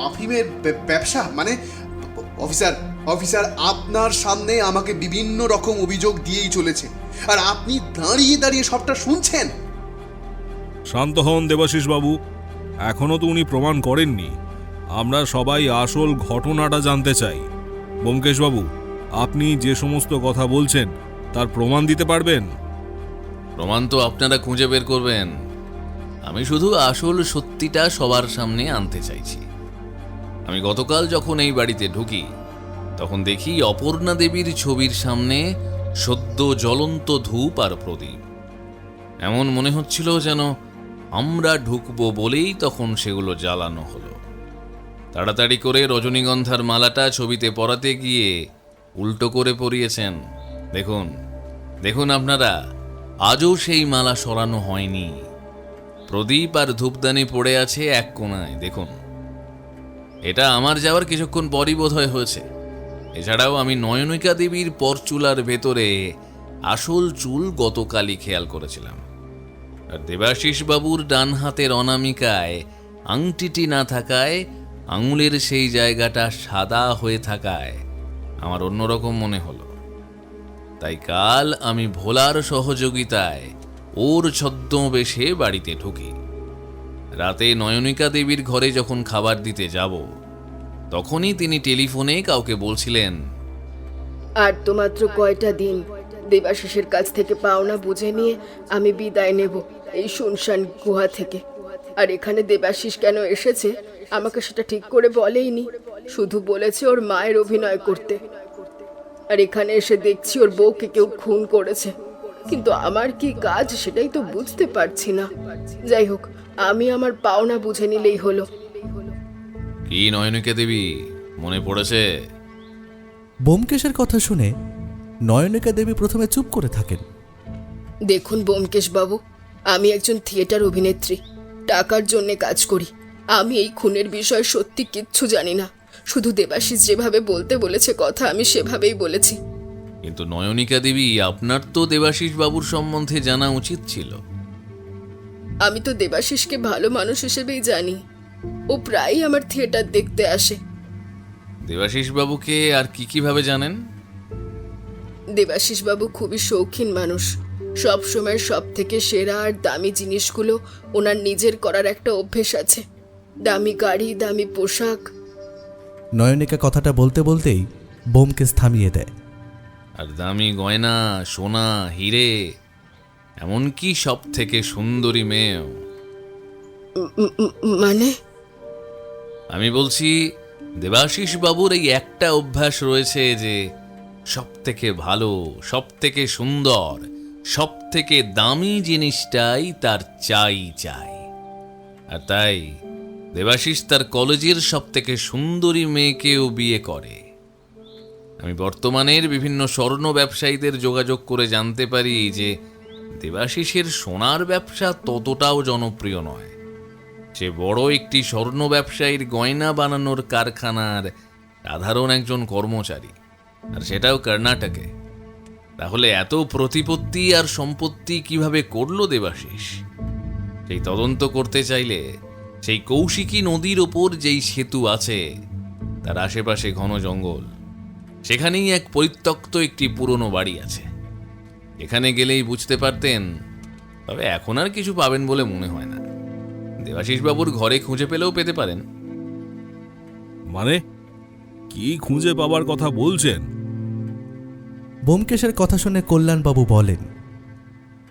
আফিমের ব্যবসা মানে? অফিসার আপনার সামনে আমাকে বিভিন্ন রকম অভিযোগ দিয়েই চলেছে, আর আপনি দাঁড়িয়ে দাঁড়িয়ে সবটা শুনছেন। শান্ত হন দেবাশিস বাবু, এখনো তো উনি প্রমাণ করেননি। আমরা সবাই আসল ঘটনাটা জানতে চাই। ব্যোমকেশ বাবু, আপনি যে সমস্ত কথা বলছেন তার প্রমাণ দিতে পারবেন? প্রমাণ তো আপনারা খুঁজে বের করবেন, আমি শুধু আসল সত্যিটা সবার সামনে আনতে চাইছি। আমি গতকাল যখন এই বাড়িতে ঢুকি তখন দেখি অপর্ণা দেবীর ছবির সামনে সদ্য জ্বলন্ত ধূপ আর প্রদীপ। এমন মনে হচ্ছিল যেন আমরা ঢুকবো বলেই তখন সেগুলো জ্বালানো হলো। তাড়াতাড়ি করে রজনীগন্ধার মালাটা ছবিতে পরাতে গিয়ে উল্টো করে পরিয়েছেন। দেখুন দেখুন আপনারা, আজও সেই মালা সরানো হয়নি। প্রদীপ আর ধূপদানি পড়ে আছে এক কোণায়, দেখুন। এটা আমার যাওয়ার কিছুক্ষণ পরই বোধহয় হয়েছে। এছাড়াও আমি নয়নিকা দেবীর পরচুলার ভেতরে আসল চুল গতকালই খেয়াল করেছিলাম, আর দেবাশিস বাবুর ডান হাতের অনামিকায় আংটিটি না থাকায় আঙুলের সেই জায়গাটা সাদা হয়ে থাকায় আমার অন্যরকম মনে হলো। তাই কাল আমি ভোলার সহযোগিতায় ওর ছদ্মবেশে বাড়িতে ঢুকি। রাতে নয়নিকা দেবীর ঘরে যখন খাবার দিতে যাব তখনই তিনি টেলিফোনে কাউকে বলছিলেন, আর তো মাত্র কয়টা দিন, দেবাশিসের কাছ থেকে পাওনা বুঝে নিয়ে আমি বিদায় নেব এই শুনশান গুহা থেকে। আর এখানে দেবাশিস কেন এসেছে আমাকে সেটা ঠিক করে বলেইনি, শুধু বলেছে ওর মায়ের অভিনয় করতে। আর এখানে এসে দেখছি ওর বউকে কেউ খুন করেছে, কিন্তু আমার কি কাজ সেটাই তো বুঝতে পারছি না। যাই হোক, আমি আমার পাওনা বুঝে নিলেই হলো। কি নয়নিকা দেবী, মনে পড়েছে? ব্যোমকেশের কথা শুনে নয়নিকা দেবী প্রথমে চুপ করে থাকেন। দেখুন ব্যোমকেশ বাবু, আমি একজন থিয়েটার অভিনেত্রী, টাকার জন্য কাজ করি। আমি এই খুনের বিষয়ে সত্যি কিচ্ছু জানি না, শুধু দেবাশিস যেভাবে বলতে বলেছে কথা আমি সেভাবেই বলেছি। কিন্তু নয়নিকা দেবী, আপনার তো দেবাশিস বাবুর সম্বন্ধে জানা উচিত ছিল। আমি তো দেবাশিসকে ভালো মানুষ হিসেবেই জানি, ও প্রায়ই আমার থিয়েটার দেখতে আসে। দেবাশিস বাবুকে আর কি কিভাবে জানেন? দেবাশিস বাবু খুবই শৌখিন মানুষ। সব সময় সব থেকে সেরা আর দামি জিনিসগুলো ওনার নিজের করার একটা অভ্যেস আছে। দামি গাড়ি, দামি পোশাক। নয়নিকা কথাটা বলতে বলতেই বোমকেশ থামিয়ে দেয়। আর দামি গয়না, সোনা, হিরে, এমনকি সব থেকে সুন্দরী মেয়েও। মানে? আমি বলছি, দেবাশিস বাবুর এই একটা অভ্যাস রয়েছে যে সব থেকে ভালো, সব থেকে সুন্দর, সব থেকে দামি জিনিসটাই তার চাই। আর তাই দেবাশিস তার কলেজের সব থেকে সুন্দরী মেয়েকেও বিয়ে করে। আমি বর্তমানের বিভিন্ন স্বর্ণ ব্যবসায়ীদের যোগাযোগ করে জানতে পারি যে দেবাশিসের সোনার ব্যবসা ততটাও জনপ্রিয় নয়। সে বড় একটি স্বর্ণ ব্যবসায়ীর গয়না বানানোর কারখানার সাধারণ একজন কর্মচারী, আর সেটাও কর্ণাটকে। তাহলে এত প্রতিপত্তি আর সম্পত্তি কিভাবে করলো দেবাশিস? সেই তদন্ত করতে চাইলে সেই কৌশিকী নদীর ওপর যেই সেতু আছে তার আশেপাশে ঘন জঙ্গল, সেখানেই এক পরিত্যক্ত একটি পুরনো বাড়ি আছে। এখানে গেলেই বুঝতে পারতেন, তবে এখন আর কিছু পাবেন বলে মনে হয় না। দেবাশিস বাবুর ঘরে খুঁজে পেলেও পেতে পারেন। মানে কি খুঁজে পাবার কথা বলছেন? বোমকেশের কথা শুনে কল্যাণবাবু বলেন,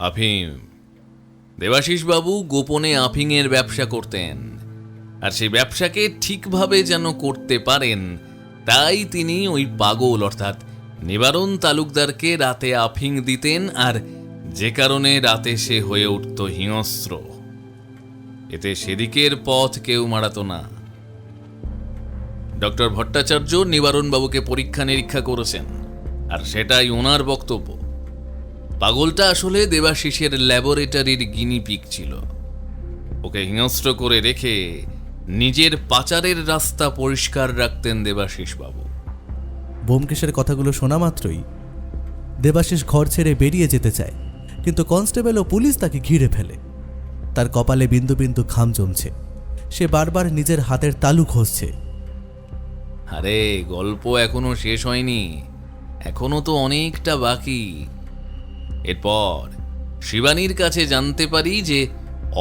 আফিম। দেবাশিস বাবু গোপনে আফিংয়ের ব্যবসা করতেন, আর সেই ব্যবসাকে ঠিকভাবে যেন করতে পারেন তাই তিনি ওই পাগল অর্থাৎ নিবারণ তালুকদারকে রাতে আফিং দিতেন, আর যে কারণে রাতে সে হয়ে উঠত হিংস্র। এতে সেদিকের পথ কেউ মারাতো না। ডক্টর ভট্টাচার্য নিবারণ বাবুকে পরীক্ষা নিরীক্ষা করেছেন, আর সেটাই ওনার বক্তব্য। পাগলটা আসলে দেবাশিসের ল্যাবরেটরির গিনিপিগ ছিল। ওকে হিংস্র করে রেখে নিজের পাচারের রাস্তা পরিষ্কার রাখতেন দেবাশিস বাবু। বোমকেশের কথাগুলো শোনা মাত্রই দেবাশিস ঘর ছেড়ে বেরিয়ে যেতে চায়, কিন্তু কনস্টেবল ও পুলিশ তাকে ঘিরে ফেলে। তার কপালে বিন্দু বিন্দু ঘাম জমছে। সে বারবার নিজের হাতের তালু ঘষছে। আরে, গল্প এখনো শেষ হয়নি, এখনো তো অনেকটা বাকি। এরপর শিবানীর কাছে জানতে পারি যে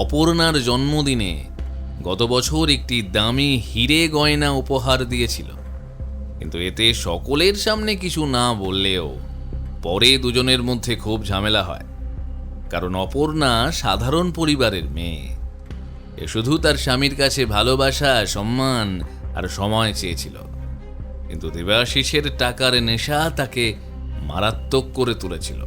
অপর্ণার জন্মদিনে গত বছর একটি দামি হিরে গয়না উপহার দিয়েছিল, কিন্তু এতে সকলের সামনে কিছু না বললেও পরে দুজনের মধ্যে খুব ঝামেলা হয়। কারণ অপর্ণা সাধারণ পরিবারের মেয়ে, এ শুধু তার স্বামীর কাছে ভালোবাসা, সম্মান আর সময় চেয়েছিল, কিন্তু দেবাশিসের টাকার নেশা তাকে মারাত্মক করে তুলেছিল।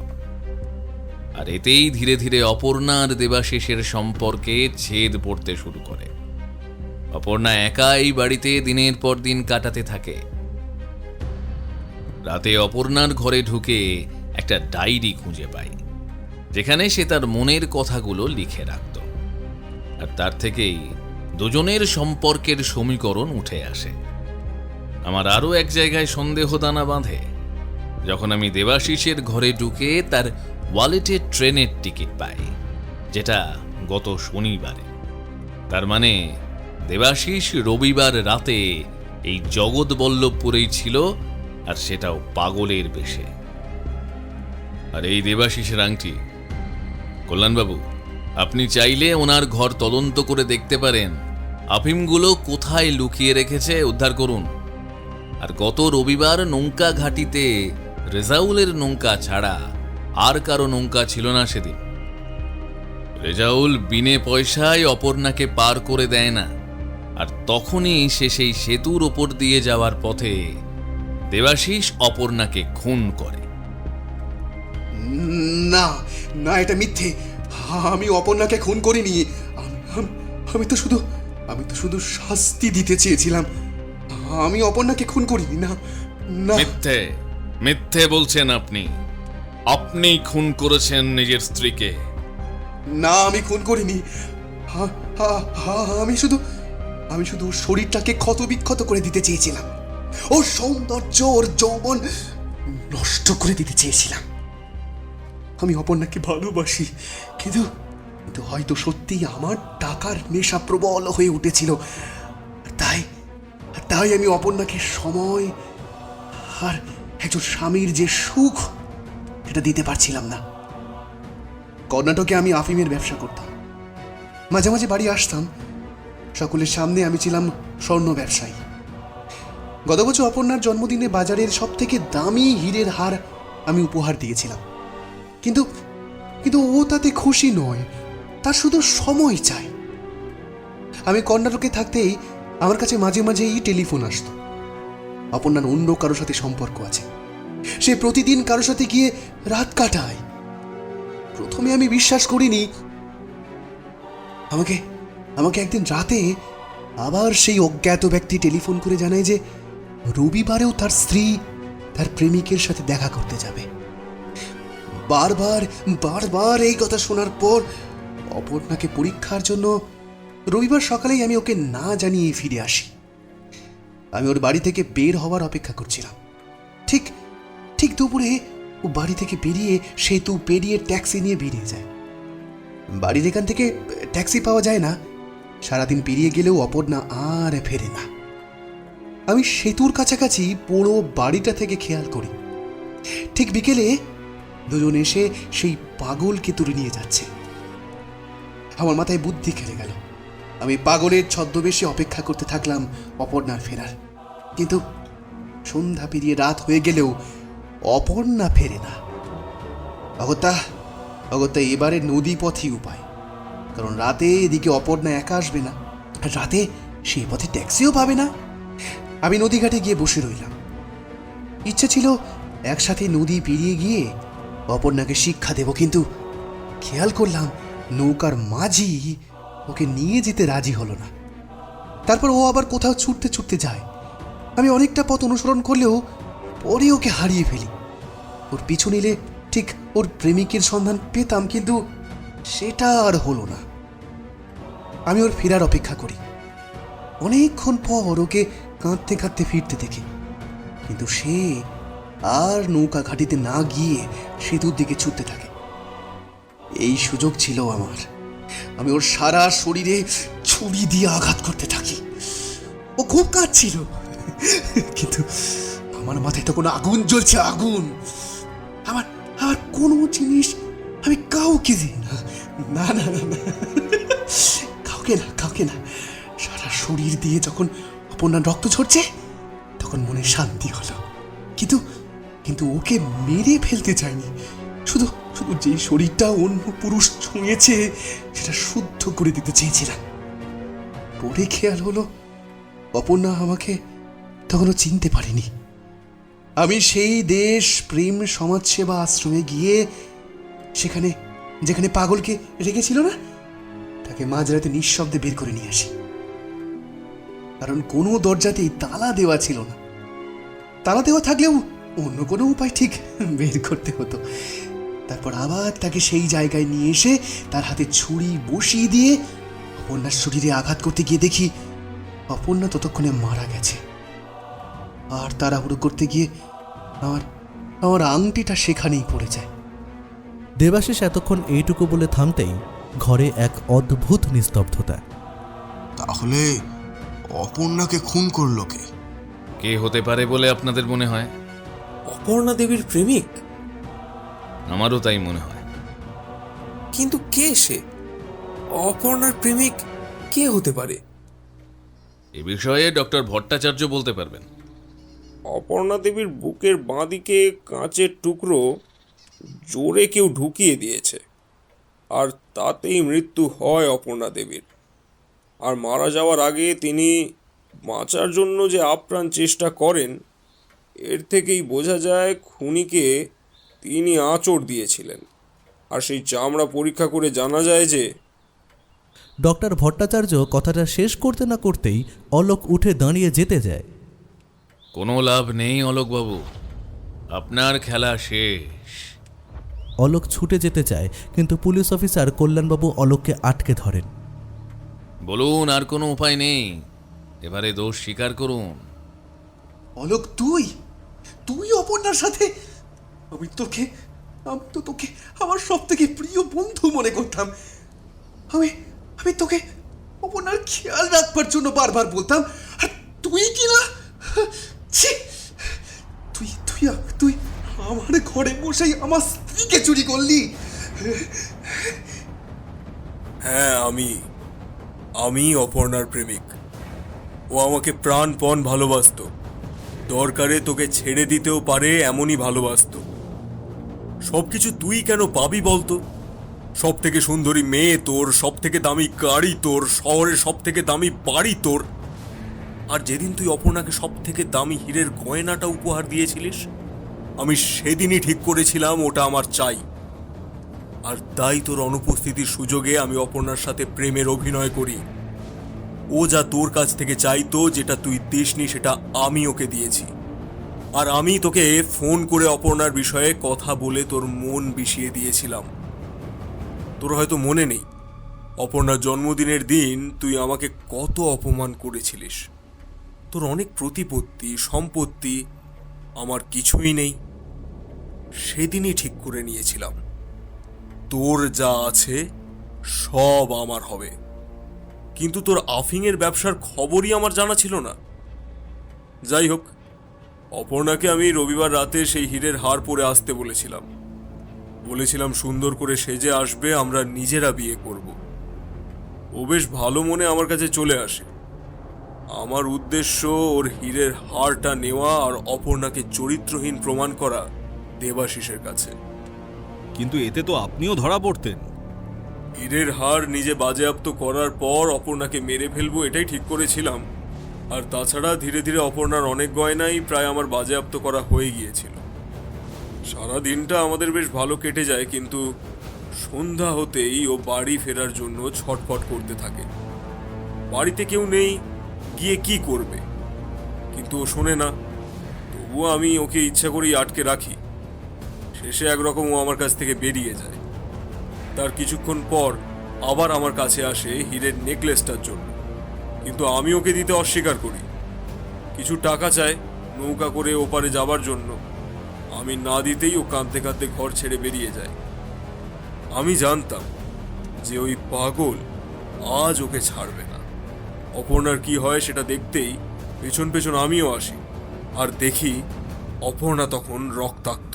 আর এতেই ধীরে ধীরে অপর্ণা আর দেবাশিসের সম্পর্কে ছেদ পড়তে শুরু করে। অপর্ণা একাই বাড়িতে দিনের পর দিন কাটাতে থাকে। রাতে অপর্ণার ঘরে ঢুকে একটা ডায়েরি খুঁজে পায়, যেখানে সে তার মনের কথাগুলো লিখে রাখত। আর তার থেকেই দুজনের সম্পর্কের সমীকরণ উঠে আসে। আমার আরও এক জায়গায় সন্দেহ দানা বাঁধে, যখন আমি দেবাশিসের ঘরে ঢুকে তার ওয়ালেটে ট্রেনের টিকিট পাই, যেটা গত শনিবারে। তার মানে দেবাশিস রবিবার রাতে এই জগৎবল্লভপুরেই ছিল, আর সেটাও পাগলের বেশে। আর এই দেবাশিসের আংটি, কল্যাণবাবু, আপনি চাইলে ওনার ঘর তদন্ত করে দেখতে পারেন আফিমগুলো কোথায় লুকিয়ে রেখেছে, উদ্ধার করুন। আর গত রবিবার নৌকা ঘাটিতে রেজাউলের নৌকা ছাড়া আর কারো নৌকা ছিল না সেদিন। রেজাউল বিনে পয়সায় অপর্ণাকে পার করে দেয় না, আর তখনই সে সেই সেতুর ওপর দিয়ে যাওয়ার পথে দেবাশিস অপর্ণাকে খুন করে। না না, এটা মিথ্যে। আমি অপর্ণাকে খুন করিনি। আমি তো শুধু শাস্তি দিতে চেয়েছিলাম। আমি অপর্ণাকে খুন করিনি। না না, মিথ্যে মিথ্যে বলছেন আপনি। আপনি খুন করেছেন নিজের স্ত্রীকে। না, আমি খুন করিনি। আমি শুধু ওর শরীরটাকে ক্ষতবিক্ষত করে দিতে চেয়েছিলাম। ওর সৌন্দর্য, ওর যৌবন নষ্ট করে দিতে চেয়েছিলাম। আমি অপর্ণাকে ভালোবাসি, কিন্তু হয়তো সত্যিই আমার টাকার নেশা প্রবল হয়ে উঠেছিল। তাই আমি অপর্ণাকে সময় আর একজন স্বামীর যে সুখ সেটা দিতে পারছিলাম না। কর্ণাটকে আমি আফিমের ব্যবসা করতাম, মাঝে মাঝে বাড়ি আসতাম। সকলের সামনে আমি ছিলাম স্বর্ণ ব্যবসায়ী। গত বছর অপর্ণার জন্মদিনে বাজারের সব থেকে দামি হীরের হার আমি উপহার দিয়েছিলাম, কিন্তু কিন্তু ও তাতে খুশি নয়, তার শুধু সময় চাই। আমি কর্ণাটকে থাকতেই আমার কাছে মাঝে মাঝেই টেলিফোন আসতো। অপর্ণার অন্য কারোর সাথে সম্পর্ক আছে, সে প্রতিদিন কারোর সাথে গিয়ে রাত কাটায়। প্রথমে আমি বিশ্বাস করিনি। আমাকে আমাকে একদিন রাতে আবার সেই অজ্ঞাত ব্যক্তি টেলিফোন করে জানায় যে রবিবারেও তার স্ত্রী তার প্রেমিকের সাথে দেখা করতে যাবে। বারবার বারবার এই কথা শোনার পর অপর্ণাকে পরীক্ষার জন্য রবিবার সকালেই আমি ওকে না জানিয়ে ফিরে আসি। আমি ওর বাড়ি থেকে বের হওয়ার অপেক্ষা করছিলাম। ঠিক ঠিক দুপুরে ও বাড়ি থেকে বেরিয়ে সেতু পেরিয়ে ট্যাক্সি নিয়ে বেরিয়ে যায়। বাড়ির এখান থেকে ট্যাক্সি পাওয়া যায় না। সারাদিন পেরিয়ে গেলেও অপর্ণা আর ফেরে না। আমি সেতুর কাছাকাছি পুরো বাড়িটা থেকে খেয়াল করি। ঠিক বিকেলে দুজন এসে সেই পাগলকে তুলে নিয়ে যাচ্ছে। আমার মাথায় বুদ্ধি খেলে গেল। আমি পাগলের ছদ্মবেশে অপেক্ষা করতে থাকলাম অপর্ণার ফেরার। কিন্তু সন্ধ্যা পেরিয়ে রাত হয়ে গেলেও অপর্ণা ফেরে না। অগত্যা এবারে নদী পথই উপায়, কারণ রাতে এদিকে অপর্ণা একা আসবে না, আর রাতে সেই পথে ট্যাক্সিও পাবে না। আমি নদীঘাটে গিয়ে বসে রইলাম। ইচ্ছে ছিল একসাথে নদী পেরিয়ে গিয়ে অপর্ণাকে শিক্ষা দেব, কিন্তু খেয়াল করলাম নৌকার মাঝি ওকে নিয়ে যেতে রাজি হলো না। তারপর ও আবার কোথাও ছুটতে ছুটতে যায়। আমি অনেকটা পথ অনুসরণ করলেও পরে ওকে হারিয়ে ফেলি। ওর পিছু নিলে ঠিক ওর প্রেমিকের সন্ধান পেতাম, কিন্তু সেটা আর হলো না। আমি ওর ফেরার অপেক্ষা করি। অনেকক্ষণ পর ওকে কাঁদতে কাঁদতে ফিরতে দেখি, কিন্তু সে আর নৌকা ঘাটিতে না গিয়ে সেতুর দিকে ছুটতে থাকে। এই সুযোগ ছিল আমার। আমি ওর সারা শরীরে ছুরি দিয়ে আঘাত করতে থাকি। ও খুব কাঁদছিল, কিন্তু আমার মাথায় তখন আগুন জ্বলছে, আগুন। আমার আমার কোনো জিনিস আমি কাউকে দিই না, না না না না, কাউকে না। সারা শরীর দিয়ে যখন অপর্ণার রক্ত ঝরছে তখন মনে শান্তি হলো। কিন্তু ওকে মেরে ফেলতে চাইনি। শুধু শুধু যে শরীরটা অন্য পুরুষ ছুঁয়েছে সেটা শুদ্ধ করে দিতে চেয়েছিলাম। পরে খেয়াল হলো অপর্ণা আমাকে তখনও চিনতে পারিনি। আমি সেই দেশ প্রেম সমাজসেবা আশ্রমে গিয়ে সেখানে যেখানে পাগলকে রেখেছিল না, তাকে মাঝরাতে নিঃশব্দে বের করে নিয়ে আসি। কারণ কোনো দরজাতেই তালা দেওয়া ছিল না। তালা দেওয়া থাকলেও অন্য কোনো উপায় ঠিক বের করতে হতো। তারপর আবার তাকে সেই জায়গায় নিয়ে এসে তার হাতে ছুরি বসিয়ে দিয়ে অপর্ণার শরীরে আঘাত করতে গিয়ে দেখি অপর্ণা ততক্ষণে মারা গেছে। আর তাড়াহুড়ো করতে গিয়ে আমার আংটিটা সেখানেই পড়ে যায়। দেবাশিস এতক্ষণ এইটুকু বলে থামতেই ঘরে এক অদ্ভুত নিস্তব্ধতা। তাহলে অপর্ণাকে খুন করলো কে? কে হতে পারে বলে আপনাদের মনে হয়? অপর্ণা দেবীর প্রেমিক? আমারও তাই মনে হয়। কিন্তু কে সে? অপর্ণার প্রেমিক কে হতে পারে? এ বিষয়ে ডক্টর ভট্টাচার্য বলতে পারবেন। অপর্ণা দেবীর বুকের বাঁদিকে কাঁচের টুকরো জোরে কেউ ঢুকিয়ে দিয়েছে, আর তাতেই মৃত্যু হয় অপর্ণা দেবীর। আর মারা যাওয়ার আগে তিনি বাঁচার জন্য যে আপ্রাণ চেষ্টা করেন, এর থেকেই বোঝা যায় খুনিকে তিনি আঁচড় দিয়েছিলেন। আর সেই চামড়া পরীক্ষা করে জানা যায় যে... ডক্টর ভট্টাচার্য কথাটা শেষ করতে না করতেই অলোক উঠে দাঁড়িয়ে যেতে যায়। কোনো লাভ নেই অলোকবাবু, আপনার খেলা শেষ। অলোক ছুটে যেতে চায়, কিন্তু পুলিশ অফিসার কল্যাণবাবু অলোককে আটকে ধরেন। বলুন, আর কোনো উপায় নেই, এবারে দোষ স্বীকার করুন। অলোক, তুই অপর্ণার সাথে? আমি তো তোকে আমার সব থেকে প্রিয় বন্ধু মনে করতাম। আমি তোকে অপর্ণার খেয়াল রাখবার জন্য বারবার বলতাম, আর তুই কি না? ছি! তুই তুই তুই আমার ঘরে বসেই আমার স্ত্রীকে চুরি করলি? হ্যাঁ, আমি অপর্ণার প্রেমিক। ও আমাকে প্রাণপণ ভালোবাসতো, দরকারে তোকে ছেড়ে দিতেও পারে এমনই ভালোবাসতো। সবকিছু তুই কেন পাবি বলতো? সব থেকে সুন্দরী মেয়ে তোর, সব থেকে দামি গাড়ি তোর, শহরের সব থেকে দামি বাড়ি তোর। আর যেদিন তুই অপর্ণাকে সব থেকে দামি হীরের গয়নাটা উপহার দিয়েছিলিস, আমি সেদিনই ঠিক করেছিলাম ওটা আমার চাই। আর তাই তোর অনুপস্থিতির সুযোগে আমি অপর্ণার সাথে প্রেমের অভিনয় করি। ও যা তোর কাছ থেকে চাইতো, যেটা তুই দিসনি, সেটা আমি ওকে দিয়েছি। আর আমি তোকে ফোন করে অপর্ণার বিষয়ে কথা বলে তোর মন বিষিয়ে দিয়েছিলাম। তোর হয়তো মনে নেই, অপর্ণার জন্মদিনের দিন তুই আমাকে কত অপমান করেছিলিস। তোর অনেক প্রতিপত্তি, সম্পত্তি, আমার কিছুই নেই। সেদিনই ঠিক করে নিয়েছিলাম, তোর যা আছে সব আমার হবে। কিন্তু তোর আফিংয়ের ব্যবসার খবরই আমার জানা ছিল না। যাই হোক, অপর্ণাকে আমি রবিবার রাতে সেই হীরের হার পরে আসতে বলেছিলাম সুন্দর করে সেজে আসবে, আমরা নিজেরা বিয়ে করব। ও বেশ ভালো মনে আমার কাছে চলে আসে। আমার উদ্দেশ্য ওর হীরের হারটা নেওয়া আর অপর্ণাকে চরিত্রহীন প্রমাণ করা দেবাশিসের কাছে। কিন্তু এতে তো আপনিও ধরা পড়তেন। হীরের হার নিজে বাজেয়াপ্ত করার পর অপর্ণাকে মেরে ফেলবো, এটাই ঠিক করেছিলাম। আর তাছাড়া ধীরে ধীরে অপর্ণার অনেক গয়নাই প্রায় আমার বাজেয়াপ্ত করা হয়ে গিয়েছিল। সারা দিনটা আমাদের বেশ ভালো কেটে যায়, কিন্তু সন্ধ্যা হতেই ও বাড়ি ফেরার জন্য ছটফট করতে থাকে। বাড়িতে কেউ নেই, গিয়ে কি করবে? কিন্তু ও শোনে না। তবুও আমি ওকে ইচ্ছা করেই আটকে রাখি। শেষে একরকম ও আমার কাছ থেকে বেরিয়ে যায়। তার কিছুক্ষণ পর আবার আমার কাছে আসে হীরের নেকলেসটার জন্য, কিন্তু আমি ওকে দিতে অস্বীকার করি। কিছু টাকা চায় নৌকা করে ওপারে যাবার জন্য। আমি না দিতেই ও কাঁদতে কাঁদতে ঘর ছেড়ে বেরিয়ে যায়। আমি জানতাম যে ওই পাগল আজ ওকে ছাড়বে না। অপর্ণার কি হয় সেটা দেখতেই পেছন পেছন আমিও আসি, আর দেখি অপর্ণা তখন রক্তাক্ত।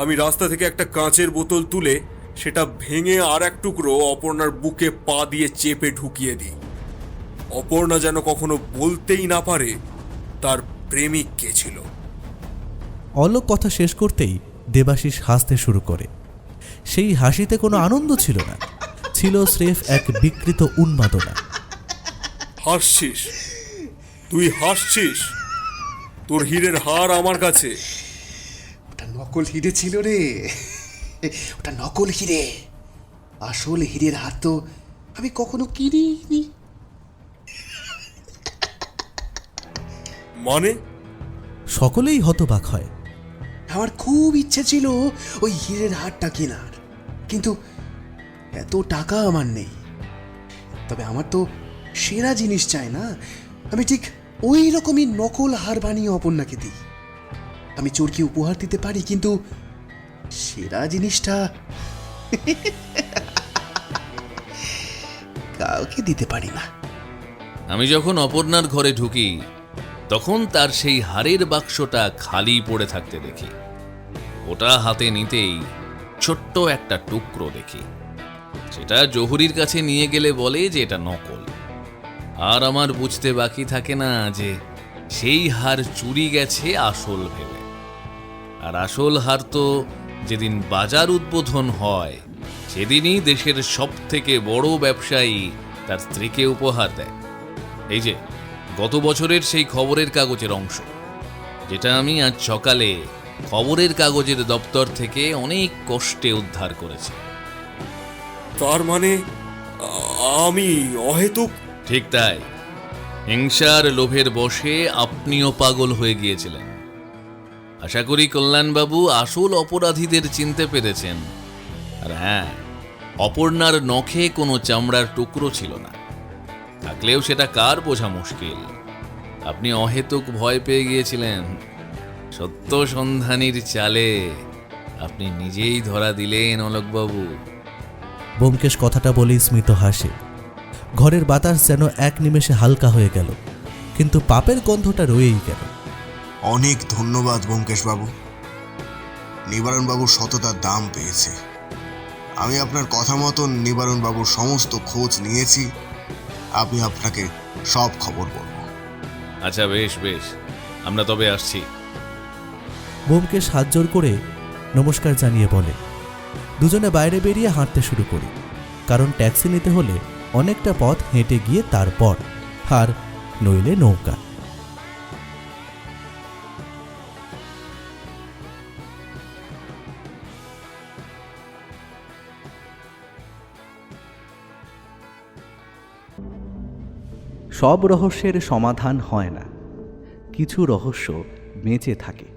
আমি রাস্তা থেকে একটা কাঁচের বোতল তুলে সেটা ভেঙে আর এক টুকরো অপর্ণার বুকে পা দিয়ে চেপে ঢুকিয়ে দিই। অপর্ণা যেন কখনো বলতেই না পারে তার প্রেমিক কে ছিল। অলোক কথা শেষ করতেই দেবাশিস হাসতে শুরু করে। সেই হাসিতে কোনো আনন্দ ছিল না, ছিল স্রেফ এক বিকৃত উন্মাদনা। হাসছিস? তুই হাসছিস? তোর হীরের হার আমার কাছে। ওটা নকল হিরে ছিল রে, ওটা নকল হিরে। আসল হীরের হার তো আমি কখনো কিনিনি। মানে? সকলেই হতবাক হয়। আমার খুব ইচ্ছে ছিল ওই হীরের হারটা কেনার, কিন্তু এত টাকা আমার নেই। তবে আমার তো সেরা জিনিস চাই না? আমি ঠিক ওই রকমই নকল হার বানিয়ে অপর্ণাকে দিই। আমি চোরকে উপহার দিতে পারি, কিন্তু সেরা জিনিসটা কাউকে দিতে পারি না। আমি যখন অপর্ণার ঘরে ঢুকি তখন তার সেই হাড়ের বাক্সটা খালি পড়ে থাকতে দেখি। ওটা হাতে নিতেই ছোট্ট একটা টুকরো দেখি। সেটা জহুরির কাছে নিয়ে গেলে বলে যে এটা নকল। আর আমার বুঝতে বাকি থাকে না যে সেই হার চুরি গেছে আসল ভেবে। আর আসল হার তো যেদিন বাজার উদ্বোধন হয় সেদিনই দেশের সব থেকে বড় ব্যবসায়ী তার স্ত্রীকে উপহার দেয়। এই যে গত বছরের সেই খবরের কাগজের অংশ, যেটা আমি আজ সকালে খবরের কাগজের দপ্তর থেকে অনেক কষ্টে উদ্ধার করেছি। তার মানে আমি অহেতুক? ঠিক তাই। হিংসার লোভের বশে আপনিও পাগল হয়ে গিয়েছিলেন। আশা করি কল্যাণবাবু আসল অপরাধীদের চিনতে পেরেছেন। আর হ্যাঁ, অপর্ণার নখে কোনো চামড়ার টুকরো ছিল না। থাকলেও সেটা কার বোঝা মুশকিল। আপনি অহেতুক ভয় পেয়ে গিয়েছিলেন। সত্য সন্ধানীর চালে আপনি নিজেই ধরা দিলেন অলোকবাবু। ব্যোমকেশ কথাটা বলেই স্মিত হাসে। ঘরের বাতাস যেন এক নিমেষে হালকা হয়ে গেল। কিন্তু পাপের গন্ধটা রয়েই গেল। অনেক ধন্যবাদ ব্যোমকেশবাবু। নিবারণবাবুর সততার দাম পেয়েছে। আমি আপনার কথা মতন নিবারণবাবুর সমস্ত খোঁজ নিয়েছি। আমি আপনাকে সব খবর বলব। আচ্ছা, বেশ বেশ, আমরা তবে আসছি। ব্যোমকেশ হাত জোর করে নমস্কার জানিয়ে বলে। দুজনে বাইরে বেরিয়ে হাঁটতে শুরু করি, কারণ ট্যাক্সি নিতে হলে অনেকটা পথ হেঁটে গিয়ে তারপর, আর নইলে নৌকা। সব রহস্যের সমাধান হয় না, কিছু রহস্য বেঁচে থাকে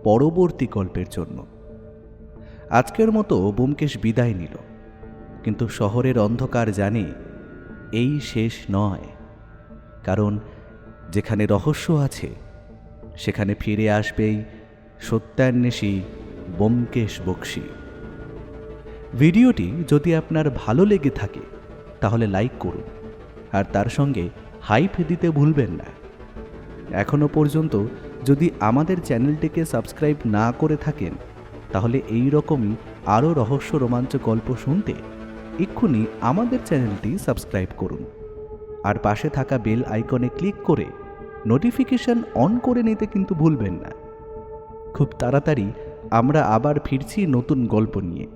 পরবর্তী গল্পের জন্য। আজকের মতো ব্যোমকেশ বিদায় নিল, কিন্তু শহরের অন্ধকার জানে এই শেষ নয়, কারণ যেখানে রহস্য আছে সেখানে ফিরে আসবেই সত্যান্বেষী ব্যোমকেশ বক্সী। ভিডিওটি যদি আপনার ভালো লেগে থাকে তাহলে লাইক করুন, আর তার সঙ্গে হাইপ দিতে ভুলবেন না। এখনও পর্যন্ত যদি আমাদের চ্যানেলটিকে সাবস্ক্রাইব না করে থাকেন তাহলে এই রকমই আরও রহস্য রোমাঞ্চ গল্প শুনতে এক্ষুনি আমাদের চ্যানেলটি সাবস্ক্রাইব করুন, আর পাশে থাকা বেল আইকনে ক্লিক করে নোটিফিকেশন অন করে নিতে কিন্তু ভুলবেন না। খুব তাড়াতাড়ি আমরা আবার ফিরছি নতুন গল্প নিয়ে।